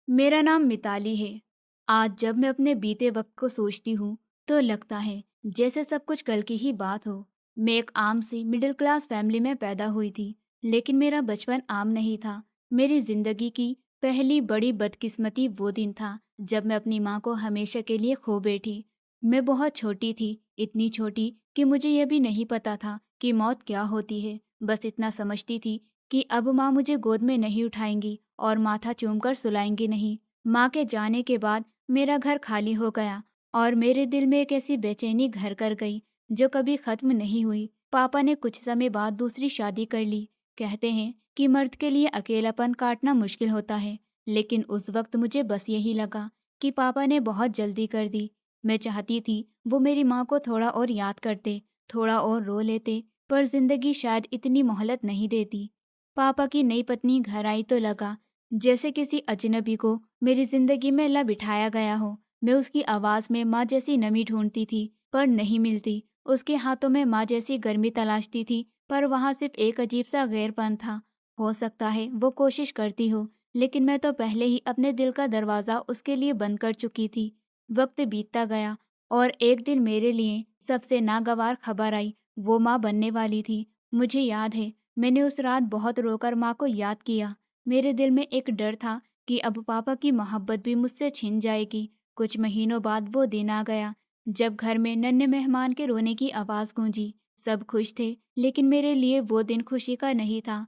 मेरा नाम मिताली है। आज जब मैं अपने बीते वक्त को सोचती हूँ तो लगता है जैसे सब कुछ कल की ही बात हो। मैं एक आम सी मिडिल क्लास फैमिली में पैदा हुई थी, लेकिन मेरा बचपन आम नहीं था। मेरी जिंदगी की पहली बड़ी बदकिस्मती वो दिन था जब मैं अपनी माँ को हमेशा के लिए खो बैठी। मैं बहुत छोटी थी, इतनी छोटी कि मुझे यह भी नहीं पता था कि मौत क्या होती है। बस इतना समझती थी कि अब माँ मुझे गोद में नहीं उठाएंगी और माथा चूमकर सुलाएंगी नहीं। माँ के जाने के बाद मेरा घर खाली हो गया और मेरे दिल में एक ऐसी बेचैनी घर कर गई जो कभी खत्म नहीं हुई। पापा ने कुछ समय बाद दूसरी शादी कर ली। कहते हैं कि मर्द के लिए अकेलापन काटना मुश्किल होता है, लेकिन उस वक्त मुझे बस यही लगा कि पापा ने बहुत जल्दी कर दी। मैं चाहती थी वो मेरी माँ को थोड़ा और याद करते, थोड़ा और रो लेते, पर जिंदगी शायद इतनी मोहलत नहीं देती। पापा की नई पत्नी घर आई तो लगा जैसे किसी अजनबी को मेरी जिंदगी में ला बिठाया गया हो। मैं उसकी आवाज में माँ जैसी नमी ढूंढती थी पर नहीं मिलती। उसके हाथों में माँ जैसी गर्मी तलाशती थी पर वहाँ सिर्फ एक अजीब सा गैरपन था। हो सकता है वो कोशिश करती हो, लेकिन मैं तो पहले ही अपने दिल का दरवाजा उसके लिए बंद कर चुकी थी। वक्त बीतता गया और एक दिन मेरे लिए सबसे नागवार खबर आई। वो माँ बनने वाली थी। मुझे याद है मैंने उस रात बहुत रोकर माँ को याद किया। मेरे दिल में एक डर था कि अब पापा की मोहब्बत भी मुझसे छिन जाएगी। कुछ महीनों बाद वो दिन आ गया जब घर में नन्हे मेहमान के रोने की आवाज गूंजी। सब खुश थे, लेकिन मेरे लिए वो दिन खुशी का नहीं था।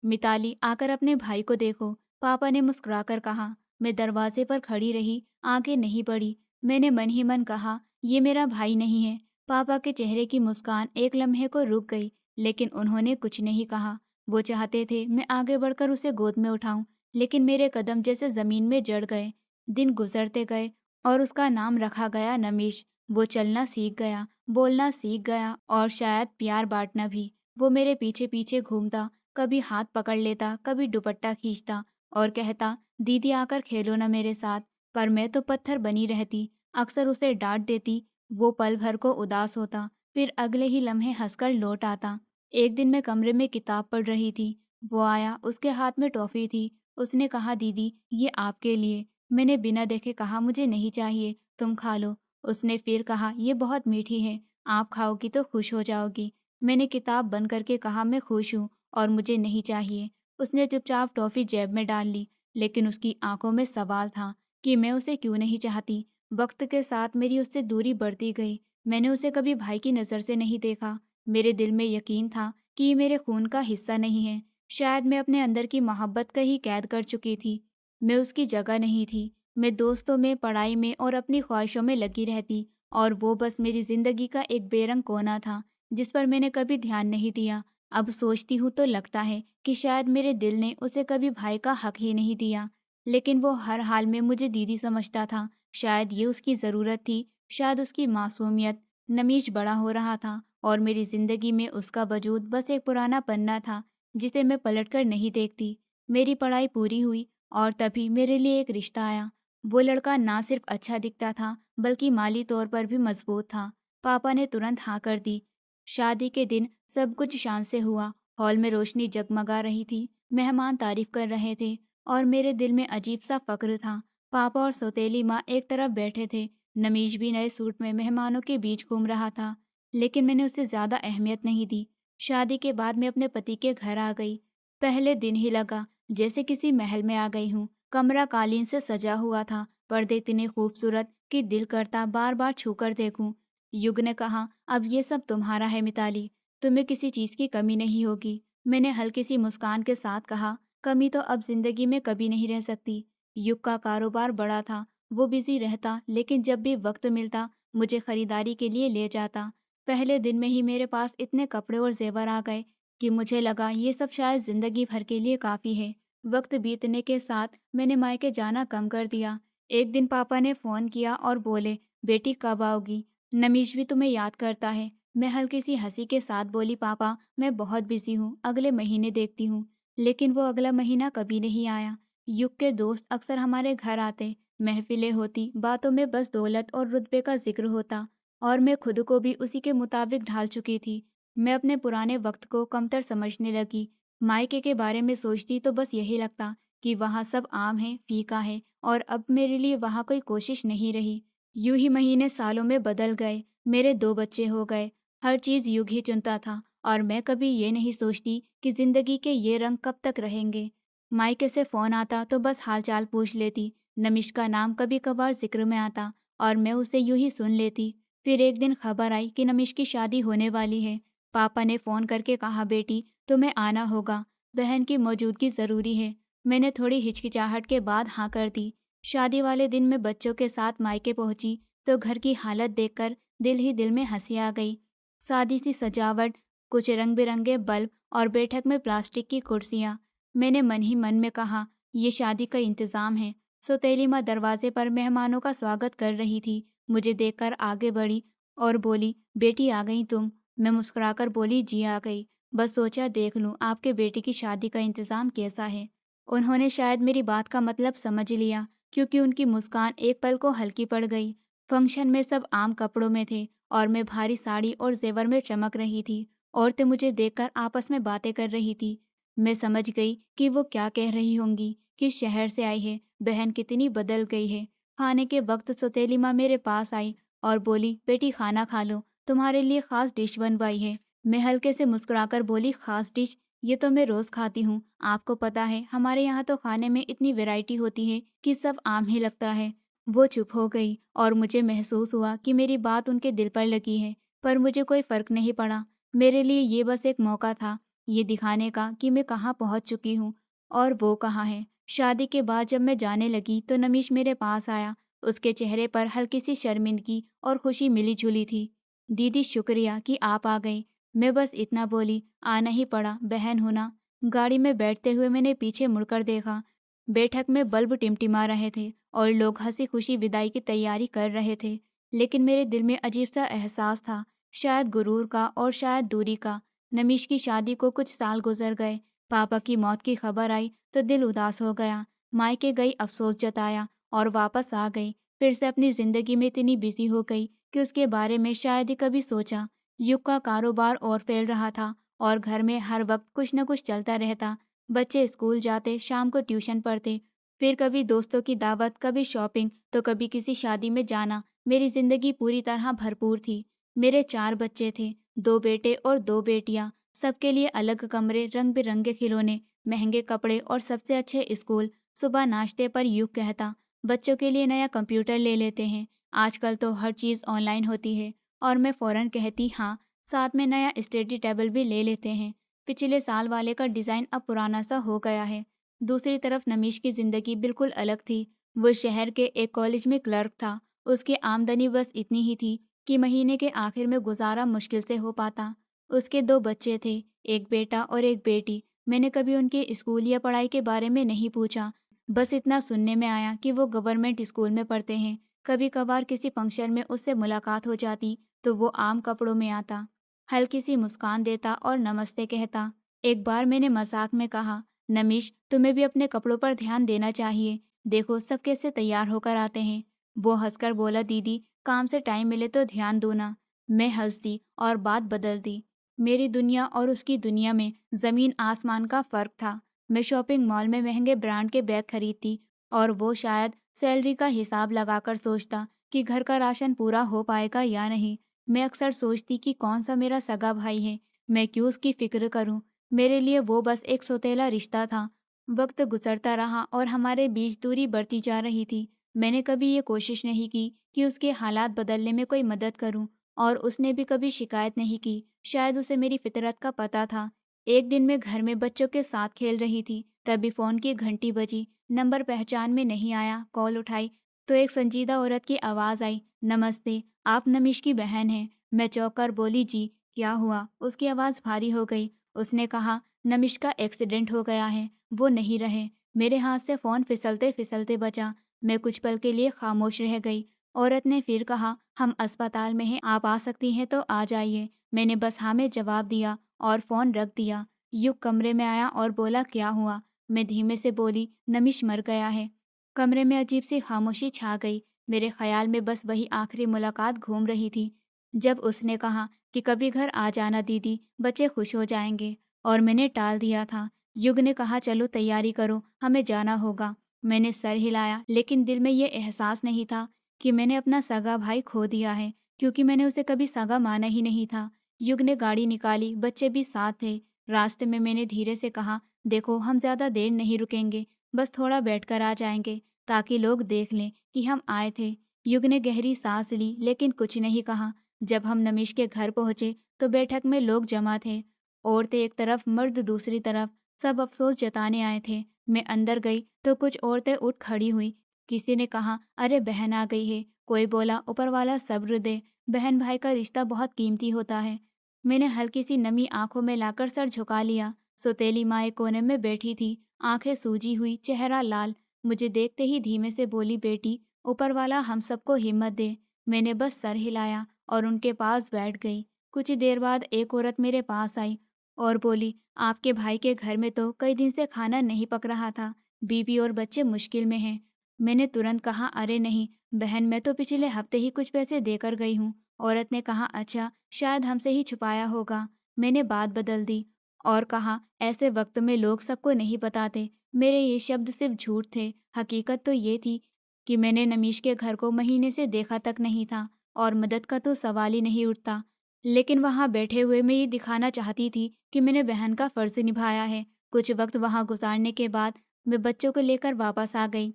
मिताली, आकर अपने भाई को देखो, पापा ने मुस्कुराकर कहा। मैं दरवाजे पर खड़ी रही, आगे नहीं बढ़ी। मैंने मन ही मन कहा, ये मेरा भाई नहीं है। पापा के चेहरे की मुस्कान एक लम्हे को रुक गई, लेकिन उन्होंने कुछ नहीं कहा। वो चाहते थे मैं आगे बढ़कर उसे गोद में उठाऊं, लेकिन मेरे कदम जैसे जमीन में जड़ गए। दिन गुजरते गए और उसका नाम रखा गया नमीश। वो चलना सीख गया, बोलना सीख गया और शायद प्यार बांटना भी। वो मेरे पीछे पीछे घूमता, कभी हाथ पकड़ लेता, कभी दुपट्टा खींचता और कहता, दीदी आकर खेलो ना मेरे साथ। पर मैं तो पत्थर बनी रहती। अक्सर उसे डांट देती, वो पल भर को उदास होता, फिर अगले ही लम्हे हंसकर लौट आता। एक दिन मैं कमरे में किताब पढ़ रही थी। वो आया, उसके हाथ में टॉफी थी। उसने कहा, दीदी ये आपके लिए। मैंने बिना देखे कहा, मुझे नहीं चाहिए, तुम खा लो। उसने फिर कहा, ये बहुत मीठी है, आप खाओगी तो खुश हो जाओगी। मैंने किताब बंद करके कहा, मैं खुश हूँ और मुझे नहीं चाहिए। उसने चुपचाप टॉफी जेब में डाल ली, लेकिन उसकी आंखों में सवाल था कि मैं उसे क्यों नहीं चाहती। वक्त के साथ मेरी उससे दूरी बढ़ती गई। मैंने उसे कभी भाई की नज़र से नहीं देखा। मेरे दिल में यकीन था कि ये मेरे खून का हिस्सा नहीं है। शायद मैं अपने अंदर की मोहब्बत का ही कैद कर चुकी थी। मैं उसकी जगह नहीं थी। मैं दोस्तों में, पढ़ाई में और अपनी ख्वाहिशों में लगी रहती, और वो बस मेरी जिंदगी का एक बेरंग कोना था जिस पर मैंने कभी ध्यान नहीं दिया। अब सोचती हूँ तो लगता है कि शायद मेरे दिल ने उसे कभी भाई का हक ही नहीं दिया। लेकिन वो हर हाल में मुझे दीदी समझता था। शायद ये उसकी ज़रूरत थी, शायद उसकी मासूमियत। नमीश बड़ा हो रहा था और मेरी ज़िंदगी में उसका वजूद बस एक पुराना पन्ना था जिसे मैं पलटकर नहीं देखती। मेरी पढ़ाई पूरी हुई और तभी मेरे लिए एक रिश्ता आया। वो लड़का ना सिर्फ अच्छा दिखता था, बल्कि माली तौर पर भी मजबूत था। पापा ने तुरंत हाँ कर दी। शादी के दिन सब कुछ शान से हुआ। हॉल में रोशनी जगमगा रही थी, मेहमान तारीफ कर रहे थे और मेरे दिल में अजीब सा फक्र था। पापा और सौतेली माँ एक तरफ बैठे थे। नमीश भी नए सूट में मेहमानों के बीच घूम रहा था, लेकिन मैंने उसे ज्यादा अहमियत नहीं दी। शादी के बाद मैं अपने पति के घर आ गई। पहले दिन ही लगा जैसे किसी महल में आ गई हूँ। कमरा कालीन से सजा हुआ था, पर्दे इतने खूबसूरत कि दिल करता बार बार छूकर देखूं। युग ने कहा, अब ये सब तुम्हारा है मिताली, तुम्हें किसी चीज की कमी नहीं होगी। मैंने हल्की सी मुस्कान के साथ कहा, कमी तो अब जिंदगी में कभी नहीं रह सकती। युग का कारोबार बड़ा था, वो बिजी रहता, लेकिन जब भी वक्त मिलता मुझे खरीदारी के लिए ले जाता। पहले दिन में ही मेरे पास इतने कपड़े और जेवर आ गए कि मुझे लगा ये सब शायद जिंदगी भर के लिए काफी है। वक्त बीतने के साथ मैंने मायके जाना कम कर दिया। एक दिन पापा ने फोन किया और बोले, बेटी कब आओगी, नमीश भी तुम्हें याद करता है। मैं हल्की सी हंसी के साथ बोली, पापा मैं बहुत बिजी हूँ, अगले महीने देखती हूँ। लेकिन वो अगला महीना कभी नहीं आया। युग के दोस्त अक्सर हमारे घर आते, महफिलें होती, बातों में बस दौलत और रुतबे का जिक्र होता, और मैं खुद को भी उसी के मुताबिक ढाल चुकी थी। मैं अपने पुराने वक्त को कमतर समझने लगी। मायके के बारे में सोचती तो बस यही लगता कि वहाँ सब आम है, फीका है और अब मेरे लिए वहाँ कोई कोशिश नहीं रही। यूं ही महीने सालों में बदल गए, मेरे 2 बच्चे हो गए, हर चीज़ युग ही चुनता था और मैं कभी ये नहीं सोचती कि ज़िंदगी के ये रंग कब तक रहेंगे। मायके से फ़ोन आता तो बस हाल-चाल पूछ लेती, नमिश का नाम कभी-कभार ज़िक्र में आता और मैं उसे यूं ही सुन लेती। फिर एक दिन खबर आई कि नमिश की शादी होने वाली है। पापा ने फ़ोन करके कहा, बेटी तुम्हें आना होगा, बहन की मौजूदगी ज़रूरी है। मैंने थोड़ी हिचकिचाहट के बाद हाँ कर दी। शादी वाले दिन मैं बच्चों के साथ मायके पहुंची तो घर की हालत देखकर दिल ही दिल में हंसी आ गई। सादी सी सजावट, कुछ रंग बिरंगे बल्ब और बैठक में प्लास्टिक की कुर्सियां। मैंने मन ही मन में कहा, ये शादी का इंतज़ाम है। सौतेली माँ दरवाजे पर मेहमानों का स्वागत कर रही थी। मुझे देखकर आगे बढ़ी और बोली, बेटी आ गई तुम। मैं मुस्कुराकर बोली, जी आ गई। बस सोचा देख लूं आपके बेटे की शादी का इंतज़ाम कैसा है। उन्होंने शायद मेरी बात का मतलब समझ लिया, क्योंकि उनकी मुस्कान एक पल को हल्की पड़ गई। फंक्शन में सब आम कपड़ों में थे और मैं भारी साड़ी और जेवर में चमक रही थी। औरतें मुझे देखकर आपस में बातें कर रही थी। मैं समझ गई कि वो क्या कह रही होंगी, कि शहर से आई है, बहन कितनी बदल गई है। खाने के वक्त सौतेली माँ मेरे पास आई और बोली, बेटी खाना खा लो, तुम्हारे लिए खास डिश बनवाई है। मैं हल्के से मुस्कुराकर बोली, खास डिश? ये तो मैं रोज खाती हूँ। आपको पता है हमारे यहाँ तो खाने में इतनी वैरायटी होती है कि सब आम ही लगता है। वो चुप हो गई और मुझे महसूस हुआ कि मेरी बात उनके दिल पर लगी है, पर मुझे कोई फर्क नहीं पड़ा। मेरे लिए ये बस एक मौका था, ये दिखाने का कि मैं कहाँ पहुँच चुकी हूँ और वो कहाँ है। शादी के बाद जब मैं जाने लगी तो नमीश मेरे पास आया। उसके चेहरे पर हल्की सी शर्मिंदगी और खुशी मिली जुली थी। दीदी शुक्रिया कि आप आ गई। मैं बस इतना बोली, आना ही पड़ा, बहन होना। गाड़ी में बैठते हुए मैंने पीछे मुड़कर देखा। बैठक में बल्ब टिमटिमा रहे थे और लोग हंसी खुशी विदाई की तैयारी कर रहे थे। लेकिन मेरे दिल में अजीब सा एहसास था, शायद गुरूर का और शायद दूरी का। नमीश की शादी को कुछ साल गुजर गए। पापा की मौत की खबर आई तो दिल उदास हो गया। मायके गई, अफसोस जताया और वापस आ गई। फिर से अपनी जिंदगी में इतनी बिजी हो गई कि उसके बारे में शायद ही कभी सोचा। युग का कारोबार और फैल रहा था और घर में हर वक्त कुछ न कुछ चलता रहता। बच्चे स्कूल जाते, शाम को ट्यूशन पढ़ते, फिर कभी दोस्तों की दावत, कभी शॉपिंग, तो कभी किसी शादी में जाना। मेरी जिंदगी पूरी तरह भरपूर थी। मेरे 4 बच्चे थे, 2 बेटे और 2 बेटियां। सबके लिए अलग कमरे, रंग बिरंगे खिलौने, महंगे कपड़े और सबसे अच्छे स्कूल। सुबह नाश्ते पर युग कहता, बच्चों के लिए नया कंप्यूटर ले लेते हैं, आजकल तो हर चीज़ ऑनलाइन होती है। और मैं फ़ौरन कहती, हाँ, साथ में नया स्टडी टेबल भी ले लेते हैं। पिछले साल वाले का डिज़ाइन अब पुराना सा हो गया है। दूसरी तरफ नमीश की ज़िंदगी बिल्कुल अलग थी। वो शहर के एक कॉलेज में क्लर्क था। उसकी आमदनी बस इतनी ही थी कि महीने के आखिर में गुजारा मुश्किल से हो पाता। उसके 2 बच्चे थे, एक बेटा और एक बेटी। मैंने कभी उनके स्कूल या पढ़ाई के बारे में नहीं पूछा। बस इतना सुनने में आया कि वो गवर्नमेंट स्कूल में पढ़ते हैं। कभी कभार किसी फंक्शन में उससे मुलाकात हो जाती तो वो आम कपड़ों में आता, हल्की सी मुस्कान देता और नमस्ते कहता। एक बार मैंने मजाक में कहा, नमीश तुम्हें भी अपने कपड़ों पर ध्यान देना चाहिए, देखो सब कैसे तैयार होकर आते हैं। वो हंसकर बोला, दीदी काम से टाइम मिले तो ध्यान दो ना। मैं हंस दी और बात बदल दी। मेरी दुनिया और उसकी दुनिया में जमीन आसमान का फर्क था। मैं शॉपिंग मॉल में महंगे ब्रांड के बैग खरीदती और वो शायद सैलरी का हिसाब लगाकर सोचता कि घर का राशन पूरा हो पाएगा या नहीं। मैं अक्सर सोचती कि कौन सा मेरा सगा भाई है, मैं क्यों उसकी फिक्र करूं। मेरे लिए वो बस एक सौतेला रिश्ता था। वक्त गुजरता रहा और हमारे बीच दूरी बढ़ती जा रही थी। मैंने कभी ये कोशिश नहीं की कि उसके हालात बदलने में कोई मदद करूं और उसने भी कभी शिकायत नहीं की। शायद उसे मेरी फितरत का पता था। एक दिन मैं घर में बच्चों के साथ खेल रही थी, तभी फोन की घंटी बजी। नंबर पहचान में नहीं आया। कॉल उठाई तो एक संजीदा औरत की आवाज़ आई, नमस्ते, आप नमीश की बहन हैं। मैं चौंक कर बोली, जी, क्या हुआ? उसकी आवाज़ भारी हो गई। उसने कहा, नमिश का एक्सीडेंट हो गया है, वो नहीं रहे। मेरे हाथ से फ़ोन फिसलते फिसलते बचा। मैं कुछ पल के लिए खामोश रह गई। औरत ने फिर कहा, हम अस्पताल में हैं, आप आ सकती हैं तो आ जाइए। मैंने बस हाँ में जवाब दिया और फ़ोन रख दिया। युग कमरे में आया और बोला, क्या हुआ? मैं धीमे से बोली, नमिश मर गया है। कमरे में अजीब सी खामोशी छा गई। मेरे ख्याल में बस वही आखिरी मुलाकात घूम रही थी जब उसने कहा कि कभी घर आ जाना दीदी, बच्चे खुश हो जाएंगे। और मैंने टाल दिया था। युग ने कहा चलो तैयारी करो, हमें जाना होगा। मैंने सर हिलाया, लेकिन दिल में ये एहसास नहीं था कि मैंने अपना सगा भाई खो दिया है, क्योंकि मैंने उसे कभी सगा माना ही नहीं था। युग ने गाड़ी निकाली, बच्चे भी साथ थे। रास्ते में मैंने धीरे से कहा, देखो हम ज्यादा देर नहीं रुकेंगे, बस थोड़ा बैठकर आ जाएंगे, ताकि लोग देख लें कि हम आए थे। युग ने गहरी सांस ली, लेकिन कुछ नहीं कहा। जब हम नमिश के घर पहुंचे तो बैठक में लोग जमा थे। औरतें एक तरफ, मर्द दूसरी तरफ, सब अफसोस जताने आए थे। मैं अंदर गई तो कुछ औरतें उठ खड़ी हुई। किसी ने कहा, अरे बहन आ गई है। कोई बोला, ऊपर वाला सब्र दे, बहन भाई का रिश्ता बहुत कीमती होता है। मैंने हल्की सी नमी आंखों में लाकर सर झुका लिया। सौतेली माँ एक कोने में बैठी थी, आंखें सूजी हुई, चेहरा लाल। मुझे देखते ही धीमे से बोली, बेटी, ऊपर वाला हम सबको हिम्मत दे। मैंने बस सर हिलाया और उनके पास बैठ गई। कुछ ही देर बाद एक औरत मेरे पास आई और बोली, आपके भाई के घर में तो कई दिन से खाना नहीं पक रहा था, बीवी और बच्चे मुश्किल में हैं। मैंने तुरंत कहा, अरे नहीं बहन, मैं तो पिछले हफ्ते ही कुछ पैसे देकर गई हूँ। औरत ने कहा, अच्छा, शायद हमसे ही छुपाया होगा। मैंने बात बदल दी और कहा, ऐसे वक्त में लोग सबको नहीं बताते। मेरे ये शब्द सिर्फ झूठ थे, हकीकत तो ये थी कि मैंने नमीश के घर को महीने से देखा तक नहीं था, और मदद का तो सवाल ही नहीं उठता। लेकिन वहां बैठे हुए मैं ये दिखाना चाहती थी कि मैंने बहन का फर्ज निभाया है। कुछ वक्त वहां गुजारने के बाद मैं बच्चों को लेकर वापस आ गई।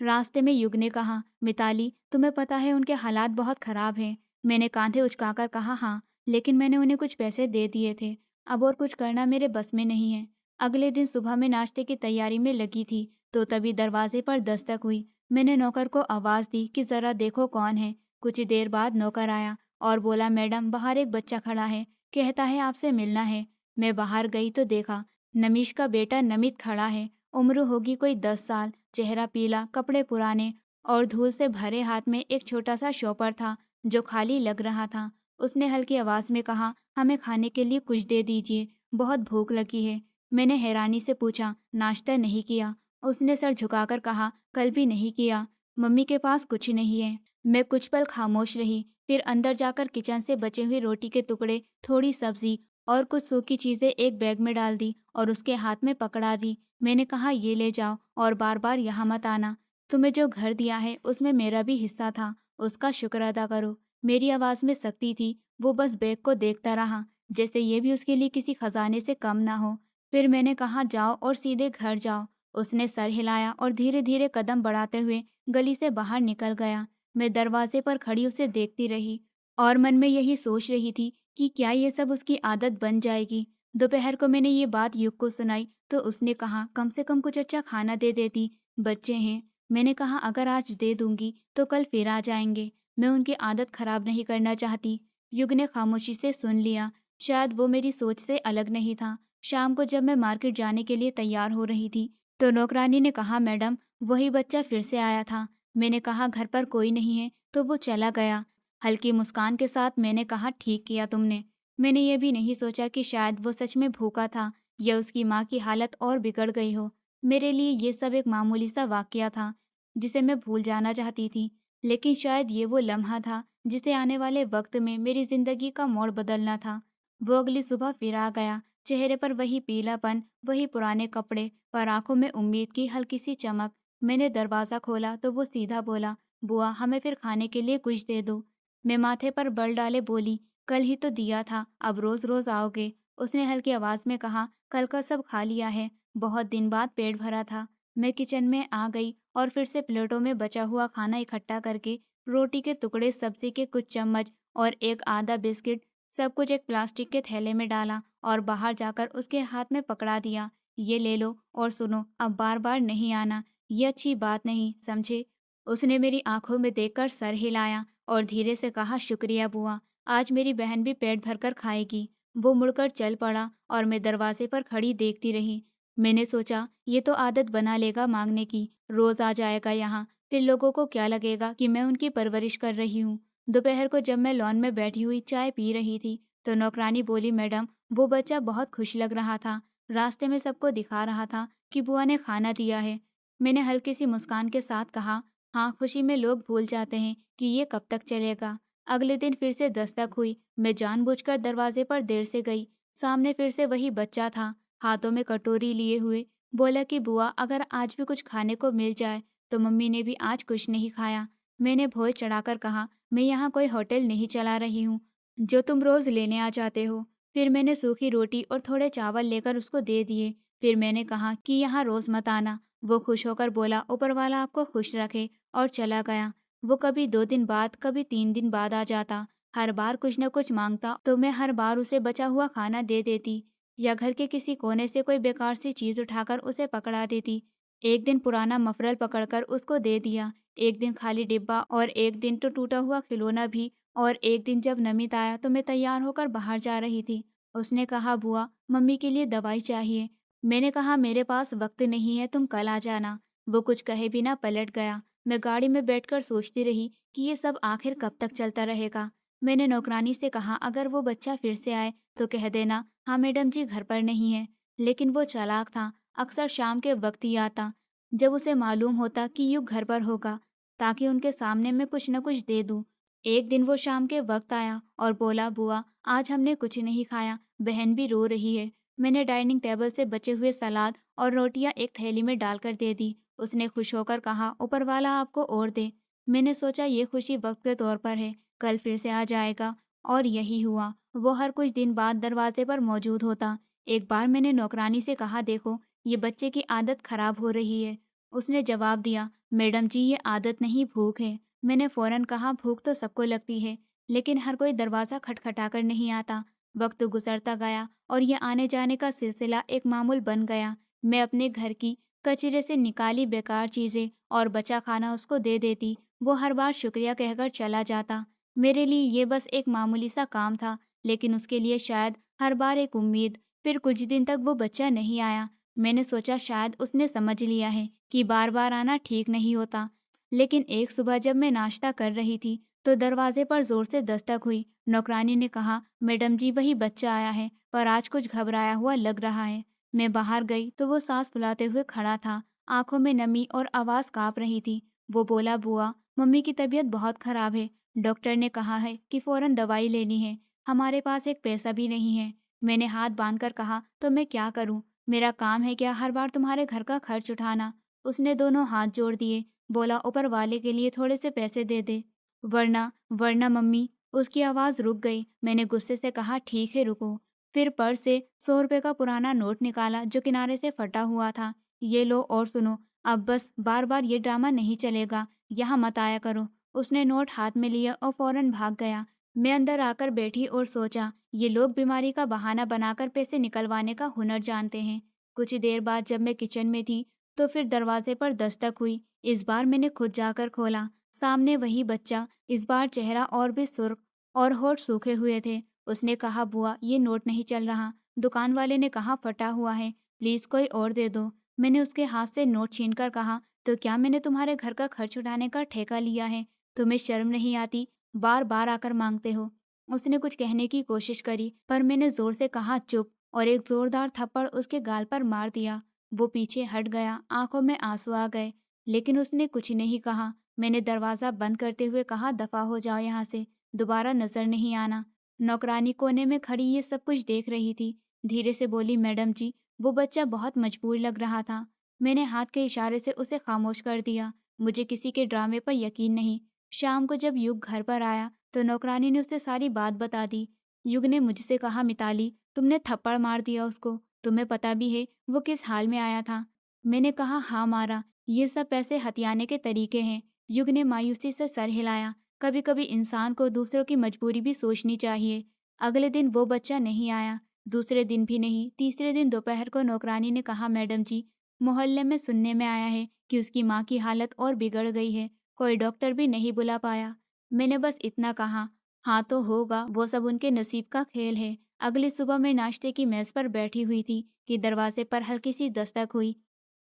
रास्ते में युग ने कहा, मिताली, तुम्हें पता है उनके हालात बहुत खराब हैं। मैंने कांधे उचकाकर कहा, हाँ, लेकिन मैंने उन्हें कुछ पैसे दे दिए थे, अब और कुछ करना मेरे बस में नहीं है। अगले दिन सुबह मैं नाश्ते की तैयारी में लगी थी तो तभी दरवाजे पर दस्तक हुई। मैंने नौकर को आवाज दी कि जरा देखो कौन है। कुछ ही देर बाद नौकर आया और बोला, मैडम, बाहर एक बच्चा खड़ा है, कहता है आपसे मिलना है। मैं बाहर गई तो देखा नमीश का बेटा नमित खड़ा है। उम्र होगी कोई 10 साल, चेहरा पीला, कपड़े पुराने और धूल से भरे, हाथ में एक छोटा सा शॉपर था जो खाली लग रहा था। उसने हल्की आवाज में कहा, हमें खाने के लिए कुछ दे दीजिए, बहुत भूख लगी है। मैंने हैरानी से पूछा, नाश्ता नहीं किया? उसने सर झुकाकर कहा, कल भी नहीं किया, मम्मी के पास कुछ नहीं है। मैं कुछ पल खामोश रही, फिर अंदर जाकर किचन से बचे हुए रोटी के टुकड़े, थोड़ी सब्जी और कुछ सूखी चीजें एक बैग में डाल दी और उसके हाथ में पकड़ा दी। मैंने कहा, ये ले जाओ और बार बार यहाँ मत आना। तुम्हें जो घर दिया है उसमें मेरा भी हिस्सा था, उसका शुक्र अदा करो। मेरी आवाज में सख्ती थी। वो बस बैग को देखता रहा, जैसे ये भी उसके लिए किसी खजाने से कम ना हो। फिर मैंने कहा, जाओ और सीधे घर जाओ। उसने सर हिलाया और धीरे धीरे कदम बढ़ाते हुए गली से बाहर निकल गया। मैं दरवाजे पर खड़ी उसे देखती रही और मन में यही सोच रही थी कि क्या ये सब उसकी आदत बन जाएगी। दोपहर को मैंने ये बात युग को सुनाई तो उसने कहा, कम से कम कुछ अच्छा खाना दे देती, बच्चे हैं। मैंने कहा, अगर आज दे दूंगी तो कल फिर आ जाएंगे, मैं उनकी आदत खराब नहीं करना चाहती। युग ने खामोशी से सुन लिया। शायद वो मेरी सोच से अलग नहीं था। शाम को जब मैं मार्केट जाने के लिए तैयार हो रही थी तो नौकरानी ने कहा, मैडम, वही बच्चा फिर से आया था। मैंने कहा, घर पर कोई नहीं है, तो वो चला गया। हल्की मुस्कान के साथ मैंने कहा, ठीक किया तुमने। मैंने ये भी नहीं सोचा कि शायद वो सच में भूखा था या उसकी माँ की हालत और बिगड़ गई हो। मेरे लिए ये सब एक मामूली सा वाकया था जिसे मैं भूल जाना चाहती थी, लेकिन शायद ये वो लम्हा था जिसे आने वाले वक्त में मेरी जिंदगी का मोड़ बदलना था। वो अगली सुबह फिर आ गया, चेहरे पर वही पीलापन, वही पुराने कपड़े, पर आंखों में उम्मीद की हल्की सी चमक। मैंने दरवाजा खोला तो वो सीधा बोला, बुआ, हमें फिर खाने के लिए कुछ दे दो। मैं माथे पर बल डाले बोली, कल ही तो दिया था, अब रोज रोज आओगे? उसने हल्की आवाज में कहा, कल का सब खा लिया है, बहुत दिन बाद पेट भरा था। मैं किचन में आ गई और फिर से प्लेटों में बचा हुआ खाना इकट्ठा करके, रोटी के टुकड़े, सब्जी के कुछ चम्मच और एक आधा बिस्किट, सब कुछ एक प्लास्टिक के थैले में डाला और बाहर जाकर उसके हाथ में पकड़ा दिया। ये ले लो और सुनो, अब बार बार नहीं आना, ये अच्छी बात नहीं, समझे? उसने मेरी आंखों में देखकर सर हिलाया और धीरे से कहा, शुक्रिया बुआ, आज मेरी बहन भी पेट भरकर खाएगी। वो मुड़कर चल पड़ा और मैं दरवाजे पर खड़ी देखती रही। मैंने सोचा, ये तो आदत बना लेगा मांगने की, रोज आ जाएगा यहाँ, फिर लोगों को क्या लगेगा कि मैं उनकी परवरिश कर रही हूँ। दोपहर को जब मैं लॉन में बैठी हुई चाय पी रही थी तो नौकरानी बोली, मैडम, वो बच्चा बहुत खुश लग रहा था, रास्ते में सबको दिखा रहा था कि बुआ ने खाना दिया है। मैंने हल्की सी मुस्कान के साथ कहा, हाँ, खुशी में लोग भूल जाते हैं कि ये कब तक चलेगा। अगले दिन फिर से दस्तक हुई। मैं जानबूझकर दरवाजे पर देर से गई। सामने फिर से वही बच्चा था, हाथों में कटोरी लिए हुए बोला कि बुआ अगर आज भी कुछ खाने को मिल जाए तो मम्मी ने भी आज कुछ नहीं खाया। मैंने भोज चढ़ाकर कहा, मैं यहाँ कोई होटल नहीं चला रही हूँ जो तुम रोज लेने आ जाते हो। फिर मैंने सूखी रोटी और थोड़े चावल लेकर उसको दे दिए। फिर मैंने कहा कि यहाँ रोज मत आना। वो खुश होकर बोला, ऊपर वाला आपको खुश रखे, और चला गया। वो कभी 2 दिन बाद, कभी 3 दिन बाद आ जाता। हर बार कुछ न कुछ मांगता तो मैं हर बार उसे बचा हुआ खाना दे देती, या घर के किसी कोने से कोई बेकार सी चीज उठाकर उसे पकड़ा देती। एक दिन पुराना मफरल पकड़कर उसको दे दिया, एक दिन खाली डिब्बा, और एक दिन तो टूटा हुआ खिलौना भी। और एक दिन जब नमित आया तो मैं तैयार होकर बाहर जा रही थी। उसने कहा, बुआ मम्मी के लिए दवाई चाहिए। मैंने कहा, मेरे पास वक्त नहीं है, तुम कल आ जाना। वो कुछ कहे बिना पलट गया। मैं गाड़ी में बैठकर सोचती रही कि ये सब आखिर कब तक चलता रहेगा। मैंने नौकरानी से कहा, अगर वो बच्चा फिर से आए तो कह देना, हाँ मैडम जी घर पर नहीं है। लेकिन वो चालाक था, अक्सर शाम के वक्त ही आता, जब उसे मालूम होता कि युग घर पर होगा, ताकि उनके सामने मैं कुछ न कुछ दे दूं। एक दिन वो शाम के वक्त आया और बोला, बुआ आज हमने कुछ नहीं खाया, बहन भी रो रही है। मैंने डाइनिंग टेबल से बचे हुए सलाद और रोटियां एक थैली में डालकर दे दी। उसने खुश होकर कहा, ऊपर वाला आपको और दे। मैंने सोचा ये खुशी वक्त के तौर पर है, कल फिर से आ जाएगा। और यही हुआ। वो हर कुछ दिन बाद दरवाजे पर मौजूद होता। एक बार मैंने नौकरानी से कहा, देखो ये बच्चे की आदत खराब हो रही है। उसने जवाब दिया, मैडम जी ये आदत नहीं, भूख है। मैंने फौरन कहा, भूख तो सबको लगती है, लेकिन हर कोई दरवाज़ा खटखटाकर नहीं आता। वक्त गुजरता गया और ये आने जाने का सिलसिला एक मामूल बन गया। मैं अपने घर की कचरे से निकाली बेकार चीज़ें और बचा खाना उसको दे देती। वो हर बार शुक्रिया कहकर चला जाता। मेरे लिए ये बस एक मामूली सा काम था, लेकिन उसके लिए शायद हर बार एक उम्मीद। फिर कुछ दिन तक वो बच्चा नहीं आया। मैंने सोचा शायद उसने समझ लिया है कि बार बार आना ठीक नहीं होता। लेकिन एक सुबह जब मैं नाश्ता कर रही थी तो दरवाजे पर जोर से दस्तक हुई। नौकरानी ने कहा, मैडम जी वही बच्चा आया है, पर आज कुछ घबराया हुआ लग रहा है। मैं बाहर गई तो वो सांस फुलाते हुए खड़ा था, आंखों में नमी और आवाज कांप रही थी। वो बोला, बुआ मम्मी की तबीयत बहुत खराब है, डॉक्टर ने कहा है कि फौरन दवाई लेनी है, हमारे पास एक पैसा भी नहीं है। मैंने हाथ बांधकर कहा, तो मैं क्या करूं? मेरा काम है क्या हर बार तुम्हारे घर का खर्च उठाना? उसने दोनों हाथ जोड़ दिए, बोला, ऊपर वाले के लिए थोड़े से पैसे दे दे, वरना वरना मम्मी। उसकी आवाज रुक गई। मैंने गुस्से से कहा, ठीक है रुको। फिर पर्स से 100 रुपए का पुराना नोट निकाला जो किनारे से फटा हुआ था। ये लो और सुनो, अब बस बार बार ये ड्रामा नहीं चलेगा, यहाँ मत आया करो। उसने नोट हाथ में लिया और फौरन भाग गया। मैं अंदर आकर बैठी और सोचा, ये लोग बीमारी का बहाना बनाकर पैसे निकलवाने का हुनर जानते हैं। कुछ देर बाद जब मैं किचन में थी तो फिर दरवाजे पर दस्तक हुई। इस बार मैंने खुद जाकर खोला। सामने वही बच्चा, इस बार चेहरा और भी सुर्ख और होठ सूखे हुए थे। उसने कहा, बुआ ये नोट नहीं चल रहा। दुकान वाले ने कहा फटा हुआ है, प्लीज कोई और दे दो। मैंने उसके हाथ से नोट छीनकर कहा, तो क्या मैंने तुम्हारे घर का खर्च उठाने का ठेका लिया है? तुम्हें शर्म नहीं आती? बार बार आकर मांगते हो। उसने कुछ कहने की कोशिश करी, पर मैंने जोर से कहा, चुप, और एक जोरदार थप्पड़ उसके गाल पर मार दिया। वो पीछे हट गया, आंखों में आंसू आ गए, लेकिन उसने कुछ नहीं कहा। मैंने दरवाजा बंद करते हुए कहा, दफा हो जाओ यहाँ से, दोबारा नजर नहीं आना। नौकरानी कोने में खड़ी ये सब कुछ देख रही थी। धीरे से बोली, मैडम जी वो बच्चा बहुत मजबूर लग रहा था। मैंने हाथ के इशारे से उसे खामोश कर दिया। मुझे किसी के ड्रामे पर यकीन नहीं। शाम को जब युग घर पर आया तो नौकरानी ने उसे सारी बात बता दी। युग ने मुझसे कहा, मिताली तुमने थप्पड़ मार दिया उसको, तुम्हें पता भी है वो किस हाल में आया था? मैंने कहा, हाँ मारा, ये सब पैसे हथियाने के तरीके हैं। युग ने मायूसी से सर हिलाया। कभी कभी इंसान को दूसरों की मजबूरी भी सोचनी चाहिए। अगले दिन वो बच्चा नहीं आया, दूसरे दिन भी नहीं। तीसरे दिन दोपहर को नौकरानी ने कहा, मैडम जी मोहल्ले में सुनने में आया है कि उसकी माँ की हालत और बिगड़ गई है, कोई डॉक्टर भी नहीं बुला पाया। मैंने बस इतना कहा, हाँ तो होगा, वो सब उनके नसीब का खेल है। अगली सुबह मैं नाश्ते की मेज पर बैठी हुई थी कि दरवाजे पर हल्की सी दस्तक हुई।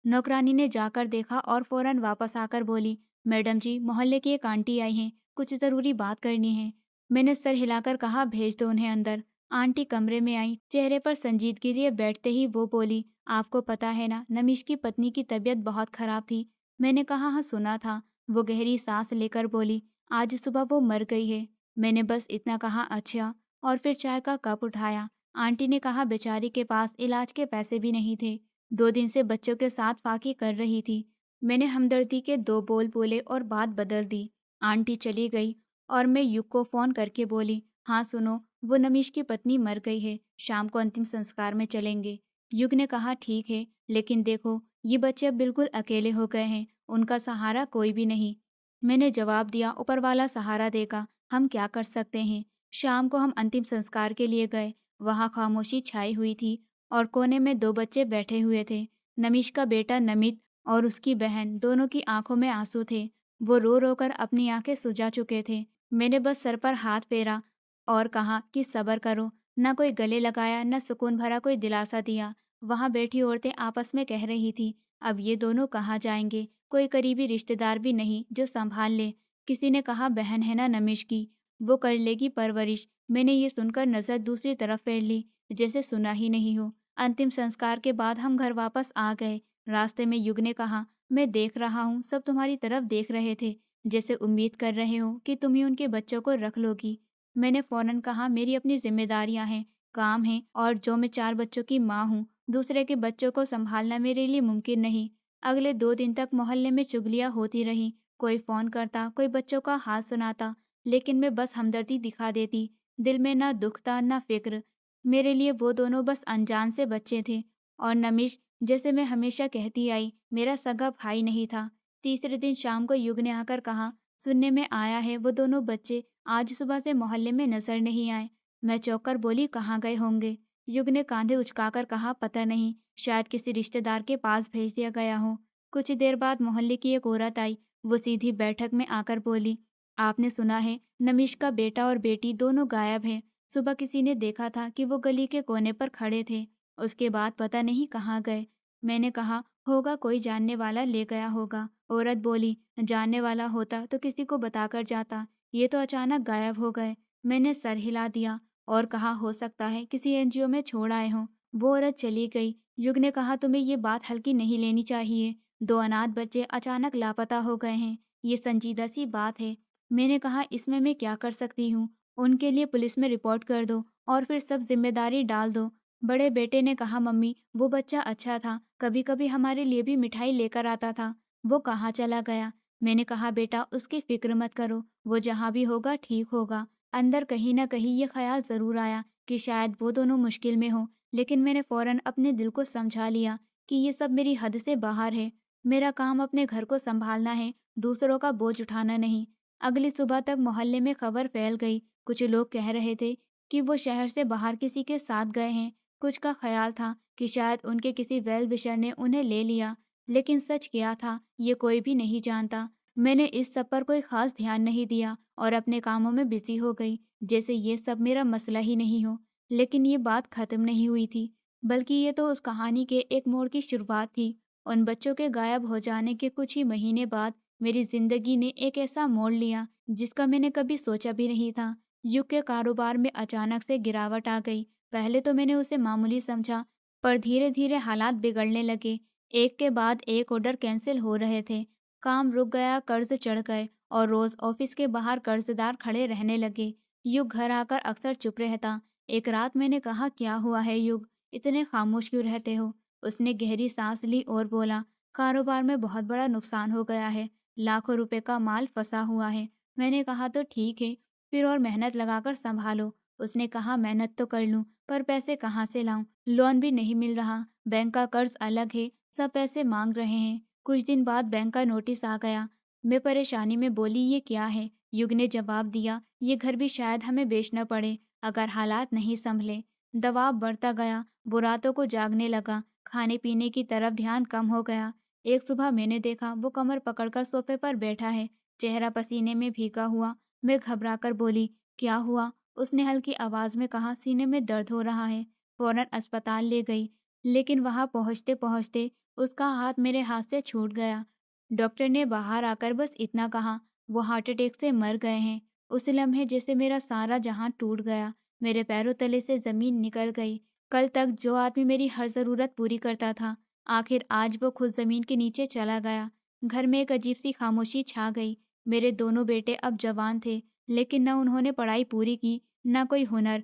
नौकरानी ने जाकर देखा और फौरन वापस आकर बोली, मैडम जी मोहल्ले की एक आंटी आई हैं, कुछ ज़रूरी बात करनी है। मैंने सर हिलाकर कहा, भेज दो उन्हें अंदर। आंटी कमरे में आई, चेहरे पर संजीदगी लिए बैठते ही वो बोली, आपको पता है ना नमीश की पत्नी की तबीयत बहुत खराब थी। मैंने कहा, हाँ सुना था। वो गहरी सांस लेकर बोली, आज सुबह वो मर गई है। मैंने बस इतना कहा, अच्छा, और फिर चाय का कप उठाया। आंटी ने कहा बेचारी के पास इलाज के पैसे भी नहीं थे। 2 दिन से बच्चों के साथ फाकी कर रही थी। मैंने हमदर्दी के 2 बोल बोले और बात बदल दी। आंटी चली गई और मैं युग को फोन करके बोली, हाँ सुनो, वो नमीश की पत्नी मर गई है, शाम को अंतिम संस्कार में चलेंगे। युग ने कहा ठीक है, लेकिन देखो ये बच्चे अब बिल्कुल अकेले हो गए हैं, उनका सहारा कोई भी नहीं। मैंने जवाब दिया, ऊपर वाला सहारा देगा, हम क्या कर सकते हैं। शाम को हम अंतिम संस्कार के लिए गए। वहां खामोशी छाई हुई थी और कोने में 2 बच्चे बैठे हुए थे। नमीश का बेटा नमित और उसकी बहन, दोनों की आंखों में आंसू थे। वो रो रो कर अपनी आंखें सुजा चुके थे। मैंने बस सर पर हाथ फेरा और कहा कि सब्र करो। न कोई गले लगाया, न सुकून भरा कोई दिलासा दिया। वहां बैठी औरतें आपस में कह रही थी, अब ये दोनों कहाँ जाएंगे, कोई करीबी रिश्तेदार भी नहीं जो संभाल ले। किसी ने कहा बहन है ना नमिश की, वो कर लेगी परवरिश। मैंने ये सुनकर नजर दूसरी तरफ फेर ली, जैसे सुना ही नहीं हो। अंतिम संस्कार के बाद हम घर वापस आ गए। रास्ते में युग ने कहा, मैं देख रहा हूँ सब तुम्हारी तरफ देख रहे थे, जैसे उम्मीद कर रहे हो कि तुम ही उनके बच्चों को रख लोगी। मैंने फौरन कहा, मेरी अपनी जिम्मेदारियां हैं, काम है, और जो मैं 4 बच्चों की माँ हूँ, दूसरे के बच्चों को संभालना मेरे लिए मुमकिन नहीं। अगले 2 दिन तक मोहल्ले में चुगलियां होती रहीं। कोई फोन करता, कोई बच्चों का हाल सुनाता, लेकिन मैं बस हमदर्दी दिखा देती। दिल में ना दुख था ना फिक्र। मेरे लिए वो दोनों बस अनजान से बच्चे थे। और नमिश, जैसे मैं हमेशा कहती आई, मेरा सगा भाई नहीं था। तीसरे दिन शाम को युग ने आकर कहा, सुनने में आया है वो दोनों बच्चे आज सुबह से मोहल्ले में नजर नहीं आए। मैं चौंक कर बोली, कहाँ गए होंगे। युग ने कांधे उचकाकर कहा, पता नहीं, शायद किसी रिश्तेदार के पास भेज दिया गया हो। कुछ देर बाद मोहल्ले की एक औरत आई। वो सीधी बैठक में आकर बोली, आपने सुना है नमिश का बेटा और बेटी दोनों गायब हैं। सुबह किसी ने देखा था कि वो गली के कोने पर खड़े थे, उसके बाद पता नहीं कहाँ गए। मैंने कहा, होगा कोई जानने वाला ले गया होगा। औरत बोली, जानने वाला होता तो किसी को बताकर जाता, ये तो अचानक गायब हो गए। मैंने सर हिला दिया और कहा, हो सकता है किसी एनजीओ में छोड़ आए हों। वो औरत चली गई। युग ने कहा, तुम्हें ये बात हल्की नहीं लेनी चाहिए। 2 अनाथ बच्चे अचानक लापता हो गए हैं, ये संजीदा सी बात है। मैंने कहा, इसमें मैं क्या कर सकती हूँ, उनके लिए पुलिस में रिपोर्ट कर दो और फिर सब जिम्मेदारी डाल दो। बड़े बेटे ने कहा, मम्मी वो बच्चा अच्छा था, कभी कभी हमारे लिए भी मिठाई लेकर आता था, वो कहाँ चला गया। मैंने कहा, बेटा उसकी फिक्र मत करो, वो जहाँ भी होगा ठीक होगा। अंदर कहीं ना कहीं ये ख्याल जरूर आया कि शायद वो दोनों मुश्किल में हो, लेकिन मैंने फौरन अपने दिल को समझा लिया कि ये सब मेरी हद से बाहर है। मेरा काम अपने घर को संभालना है, दूसरों का बोझ उठाना नहीं। अगली सुबह तक मोहल्ले में खबर फैल गई। कुछ लोग कह रहे थे कि वो शहर से बाहर किसी के साथ गए हैं। कुछ का ख्याल था कि शायद उनके किसी वेल विशर ने उन्हें ले लिया, लेकिन सच क्या था ये कोई भी नहीं जानता। मैंने इस सब पर कोई खास ध्यान नहीं दिया और अपने कामों में बिजी हो गई, जैसे ये सब मेरा मसला ही नहीं हो। लेकिन ये बात खत्म नहीं हुई थी, बल्कि ये तो उस कहानी के एक मोड़ की शुरुआत थी। उन बच्चों के गायब हो जाने के कुछ ही महीने बाद मेरी जिंदगी ने एक ऐसा मोड़ लिया जिसका मैंने कभी सोचा भी नहीं था। युग के कारोबार में अचानक से गिरावट आ गई। पहले तो मैंने उसे मामूली समझा, पर धीरे धीरे हालात बिगड़ने लगे। एक के बाद एक ऑर्डर कैंसिल हो रहे थे, काम रुक गया, कर्ज चढ़ गए और रोज ऑफिस के बाहर कर्जदार खड़े रहने लगे। युग घर आकर अक्सर चुप रहता। एक रात मैंने कहा, क्या हुआ है युग, इतने खामोश क्यों रहते हो। उसने गहरी सांस ली और बोला, कारोबार में बहुत बड़ा नुकसान हो गया है, लाखों रुपए का माल फंसा हुआ है। मैंने कहा, तो ठीक है, फिर और मेहनत लगाकर संभालो। उसने कहा, मेहनत तो कर लूं, पर पैसे कहाँ से लाऊं, लोन भी नहीं मिल रहा, बैंक का कर्ज अलग है, सब पैसे मांग रहे हैं। कुछ दिन बाद बैंक का नोटिस आ गया। मैं परेशानी में बोली, ये क्या है। युग ने जवाब दिया, ये घर भी शायद हमें बेचना पड़े अगर हालात नहीं संभले। दबाव बढ़ता गया, वो रातों को जागने लगा, खाने पीने की तरफ ध्यान कम हो गया। एक सुबह मैंने देखा वो कमर पकड़कर सोफे पर बैठा है, चेहरा पसीने में भीगा हुआ। मैं घबराकर बोली, क्या हुआ। उसने हल्की आवाज में कहा, सीने में दर्द हो रहा है। फौरन अस्पताल ले गई, लेकिन वहां पहुंचते पहुंचते उसका हाथ मेरे हाथ से छूट गया। डॉक्टर ने बाहर आकर बस इतना कहा, वो हार्ट अटैक से मर गए हैं। उस लम्हे जैसे मेरा सारा जहां टूट गया, मेरे पैरों तले से जमीन निकल गई। कल तक जो आदमी मेरी हर जरूरत पूरी करता था, आखिर आज वो खुद जमीन के नीचे चला गया। घर में एक अजीब सी खामोशी छा गई। मेरे दोनों बेटे अब जवान थे, लेकिन न उन्होंने पढ़ाई पूरी की, न कोई हुनर।